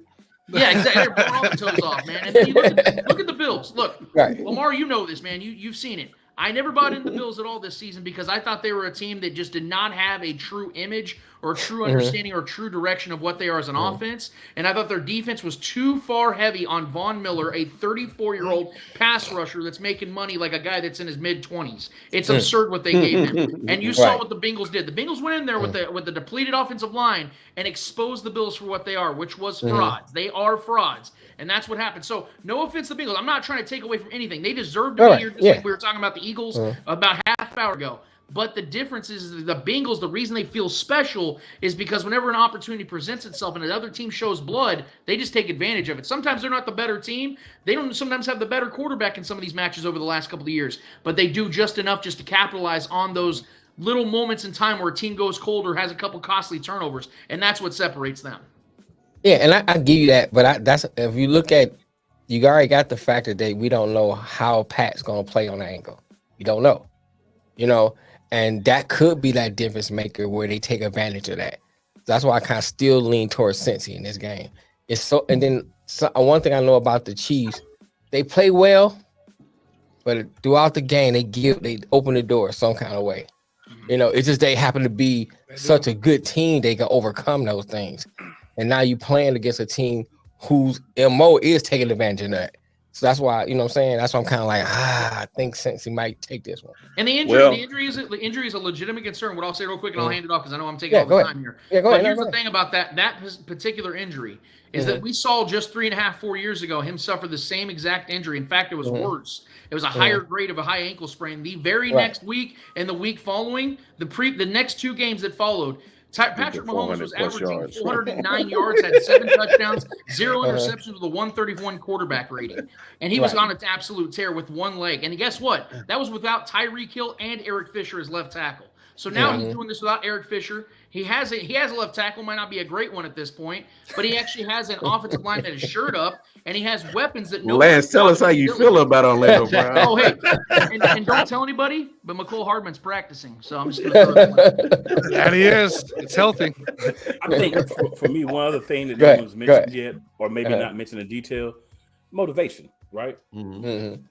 Yeah, exactly. They're blowing all the toes off, man. And then you look at the Bills. Look, Lamar, you know this, man. You've seen it. I never bought into the Bills at all this season because I thought they were a team that just did not have a true image or true understanding or true direction of what they are as an offense. And I thought their defense was too far heavy on Von Miller, a 34-year-old pass rusher that's making money like a guy that's in his mid-20s. It's absurd what they gave him. And you saw what the Bengals did. The Bengals went in there with the depleted offensive line and exposed the Bills for what they are, which was frauds. They are frauds. And that's what happened. So no offense to the Bengals. I'm not trying to take away from anything. They deserve to be here, just like we were talking about the Eagles about half hour ago. But the difference is the Bengals, the reason they feel special is because whenever an opportunity presents itself and another team shows blood, they just take advantage of it. Sometimes they're not the better team. They don't sometimes have the better quarterback in some of these matches over the last couple of years. But they do just enough just to capitalize on those little moments in time where a team goes cold or has a couple costly turnovers. And that's what separates them. Yeah, and I give you that. But that's if you look at, you already got the fact that we don't know how Pat's going to play on the ankle. You don't know. You know, and that could be that difference maker where they take advantage of that. That's why I kind of still lean towards Cincy in this game. It's so, and then one thing I know about the Chiefs, they play well, but throughout the game they open the door some kind of way. You know, it's just they happen to be such a good team they can overcome those things. And now you playing against a team whose MO is taking advantage of that. So that's why, you know what I'm saying? That's why I'm kind of like, I think Cincy might take this one. And the injury is a legitimate concern. What I'll say real quick, and I'll hand it off because I know I'm taking all the time here. But here's the thing about that particular injury is that we saw just 3.5-4 years ago him suffer the same exact injury. In fact, it was worse. It was a higher grade of a high ankle sprain. The very next week and the week following, the next 2 games that followed, Patrick Mahomes was averaging 409 yards, had 7 touchdowns, 0 interceptions with a 131 quarterback rating. And he was on an absolute tear with one leg. And guess what? That was without Tyreek Hill and Eric Fisher as left tackle. So now he's doing this without Eric Fisher. He has a left tackle, might not be a great one at this point, but he actually has an offensive line that is shirt up, and he has weapons that no. Lance, tell us how you feel about Orlando Brown. Oh, hey, and don't tell anybody, but McCole Hardman's practicing, so I'm just going to throw that. Yeah, he is. It's healthy. I think for me, one other thing that no one's mentioned yet, or maybe not mentioned in detail, motivation, right? Mm-hmm.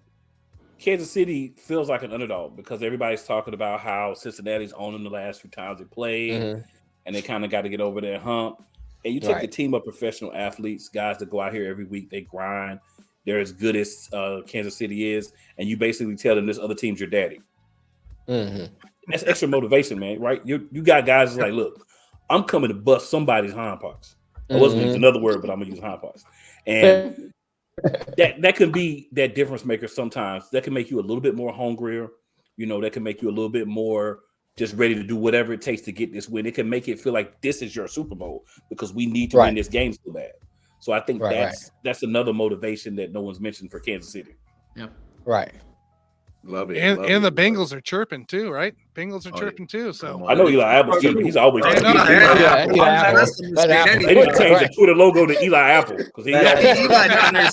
Kansas City feels like an underdog because everybody's talking about how Cincinnati's owned the last few times they played, and they kind of got to get over their hump. And you take the team of professional athletes, guys that go out here every week, they grind. They're as good as Kansas City is, and you basically tell them this other team's your daddy. That's extra motivation, man, right? You got guys that's like, look, I'm coming to bust somebody's hind parts. I wasn't using another word, but I'm gonna use hind parts. And that could be that difference maker sometimes. That can make you a little bit more hungrier. You know, that can make you a little bit more just ready to do whatever it takes to get this win. It can make it feel like this is your Super Bowl because we need to win this game so bad. So I think that's another motivation that no one's mentioned for Kansas City. Yep. Right. Love it. And the Bengals are chirping too, right? Bengals are chirping too. So I know Eli Apple. He's always. They need to change the Twitter logo to Eli Apple because Eli down there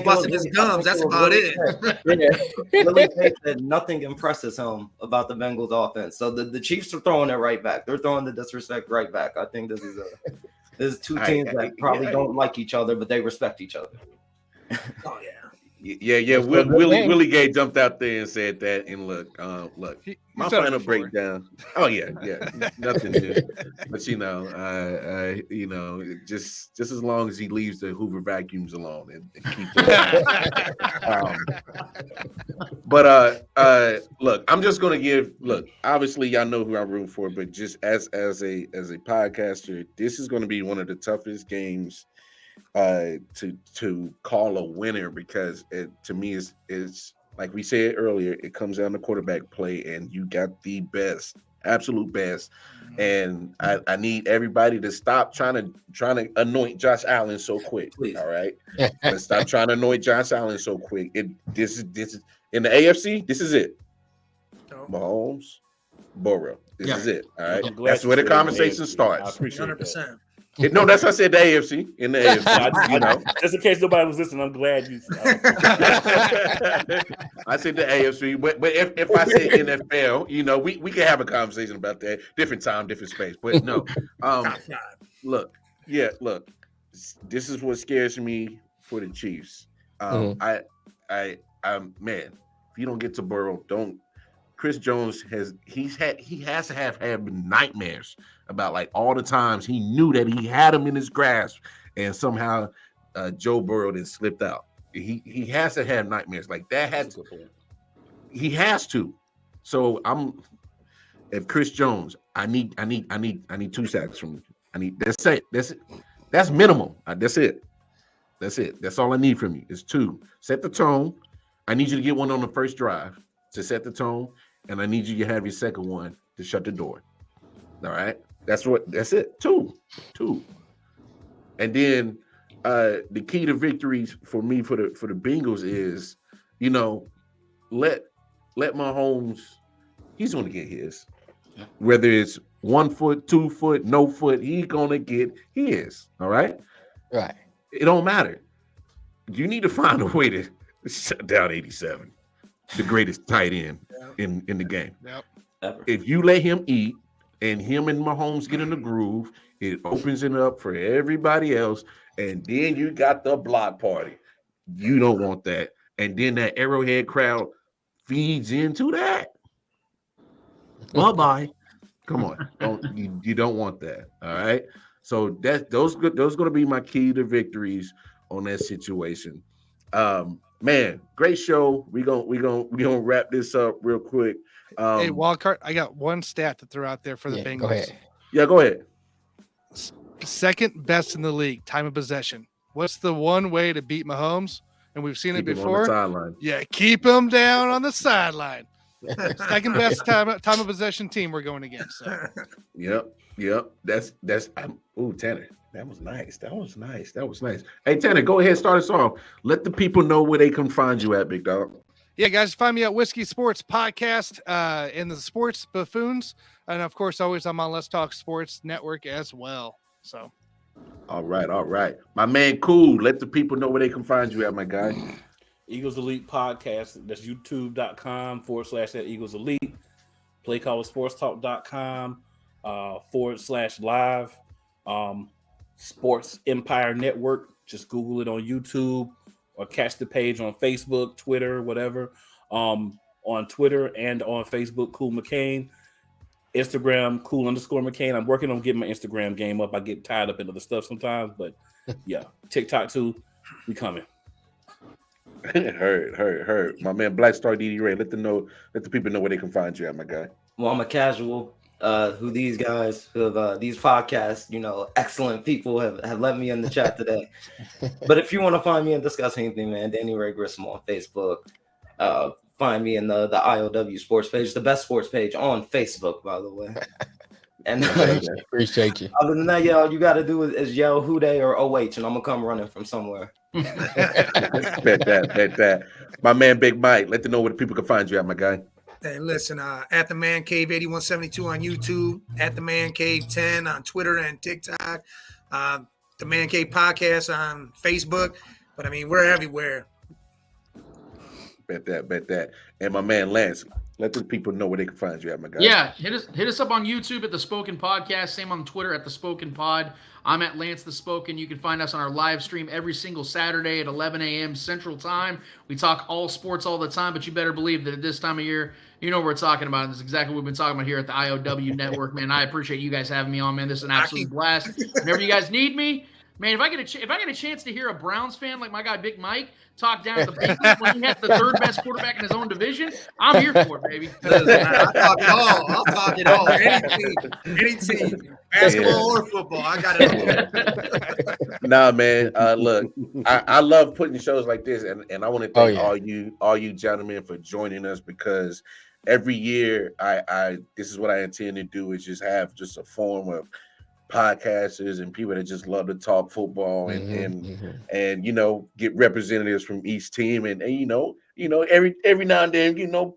busting his gums. That's about it. Really think that nothing impresses him about the Bengals offense. So the Chiefs are throwing it right back. They're throwing the disrespect right back. I think this is two teams that probably don't like each other, but they respect each other. Oh yeah. Yeah. Willie Gay jumped out there and said that. And look, my final breakdown. Oh yeah, nothing new. But just as long as he leaves the Hoover vacuums alone and keeps it. Look, I'm just gonna give. Look, obviously y'all know who I root for, but just as a podcaster, this is going to be one of the toughest games to call a winner because it to me is like we said earlier, it comes down to quarterback play and you got the absolute best. And I need everybody to stop trying to anoint Josh Allen so quick. All right. Let's stop trying to anoint Josh Allen so quick. This is in the AFC, this is it. Mahomes, Burrow. This is it. All right. That's where the conversation starts. I appreciate 100%. No, that's I said the AFC. In the AFC, just in case nobody was listening, I'm glad you. I said the AFC, but if I say NFL, we can have a conversation about that. Different time, different space. But no, look, this is what scares me for the Chiefs. Man, if you don't get to Burrow, Chris Jones has to have had nightmares about like all the times he knew that he had him in his grasp and somehow Joe Burrow then slipped out. He has to have nightmares like that. He has to. So if Chris Jones, I need 2 sacks from you. That's minimal. That's it. That's all I need from you. Is 2. Set the tone. I need you to get one on the first drive to set the tone. And I need you to have your second one to shut the door. All right. That's it. 2. And then the key to victories for me for the Bengals is, let Mahomes, he's gonna get his. Whether it's 1 foot, 2 foot, no foot, he's gonna get his. All right. Right. It don't matter. You need to find a way to shut down 87. The greatest tight end in the game. Yep. If you let him eat and him and Mahomes get in the groove, it opens it up for everybody else. And then you got the block party. You don't want that. And then that Arrowhead crowd feeds into that. Bye-bye. Come on. You don't want that. All right. So those are going to be my key to victories on that situation. Man, great show. We gonna wrap this up real quick. Hey, Wildcard, I got one stat to throw out there for the Bengals. Go ahead. Second best in the league, time of possession. What's the one way to beat Mahomes? And we've seen it before. Keep him down on the sideline. Second best time of possession team we're going against. So. Yep. That's Tanner. That was nice. Hey, Tanner, go ahead, start us off. Let the people know where they can find you at, big dog. Yeah, guys, find me at Whiskey Sports Podcast in the Sports Buffoons. And, of course, always I'm on Let's Talk Sports Network as well. So, all right. My man, Cool. Let the people know where they can find you at, my guy. Eagles Elite Podcast. That's youtube.com/that Eagles Elite. PlayCallerSportsTalk.com /live. Sports Empire Network. Just Google it on YouTube or catch the page on Facebook, Twitter, whatever. On Twitter and on Facebook, Cool McCain. Instagram, Cool_McCain. I'm working on getting my Instagram game up. I get tied up in other stuff sometimes, but yeah, TikTok too. We coming. Heard. My man, Black Star DD Ray. Let the people know where they can find you at, my guy. Well, I'm a casual. Who these guys, who have these podcasts, excellent people have let me in the chat today. But if you want to find me and discuss anything, man, Danny Ray Grissom on Facebook. Find me in the IOW sports page, the best sports page on Facebook, by the way. And appreciate you. Other than that, all you got to do is yell "Who Dey" or "OH," and I'm gonna come running from somewhere. bet that. My man, Big Mike. Let them know where the people can find you at, my guy. Hey, listen, at the Man Cave 8172 on YouTube, at the Man Cave 10 on Twitter and TikTok, the Man Cave Podcast on Facebook. But I mean, we're everywhere. Bet that. And my man Lance, let the people know where they can find you at, my guy. Yeah, hit us up on YouTube at The Spoken Podcast. Same on Twitter at The Spoken Pod. I'm at Lance The Spoken. You can find us on our live stream every single Saturday at 11 a.m. Central Time. We talk all sports all the time, but you better believe that at this time of year, you know what we're talking about. This is exactly what we've been talking about here at the IOW Network, man. I appreciate you guys having me on, man. This is an absolute blast. Whenever you guys need me, man, if I get a chance to hear a Browns fan like my guy Big Mike talk down to the Bengals when he had the third best quarterback in his own division, I'm here for it, baby. I'll talk it all. Any team, basketball or football, I got it all. Nah, man. Look, I love putting shows like this, and I want to thank all you gentlemen for joining us, because every year I this is what I intend to do, is just have just a form of podcasters and people that just love to talk football and get representatives from each team and every now and then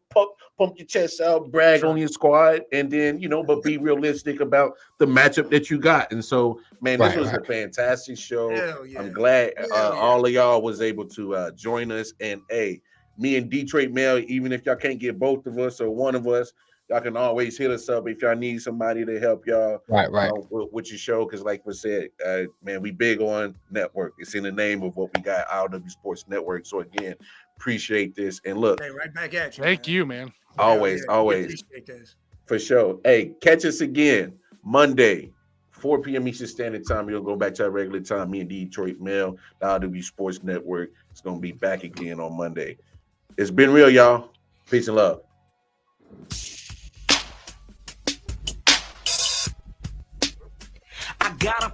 pump your chest out, brag on your squad, and then but be realistic about the matchup that you got. And so, man, this was a fantastic show. Yeah. I'm glad all of y'all was able to join us. And hey, me and Detroit Mail, even if y'all can't get both of us or one of us, y'all can always hit us up if y'all need somebody to help y'all with your show. Because like we said, man, we big on network. It's in the name of what we got, IOW Sports Network. So again, appreciate this. And look, hey, right back at you. Thank you, man. Always. For sure. Hey, catch us again Monday, 4 p.m. Eastern Standard Time. We'll go back to our regular time. Me and Detroit Mail, the IOW Sports Network. It's going to be back again on Monday. It's been real, y'all. Peace and love. I got a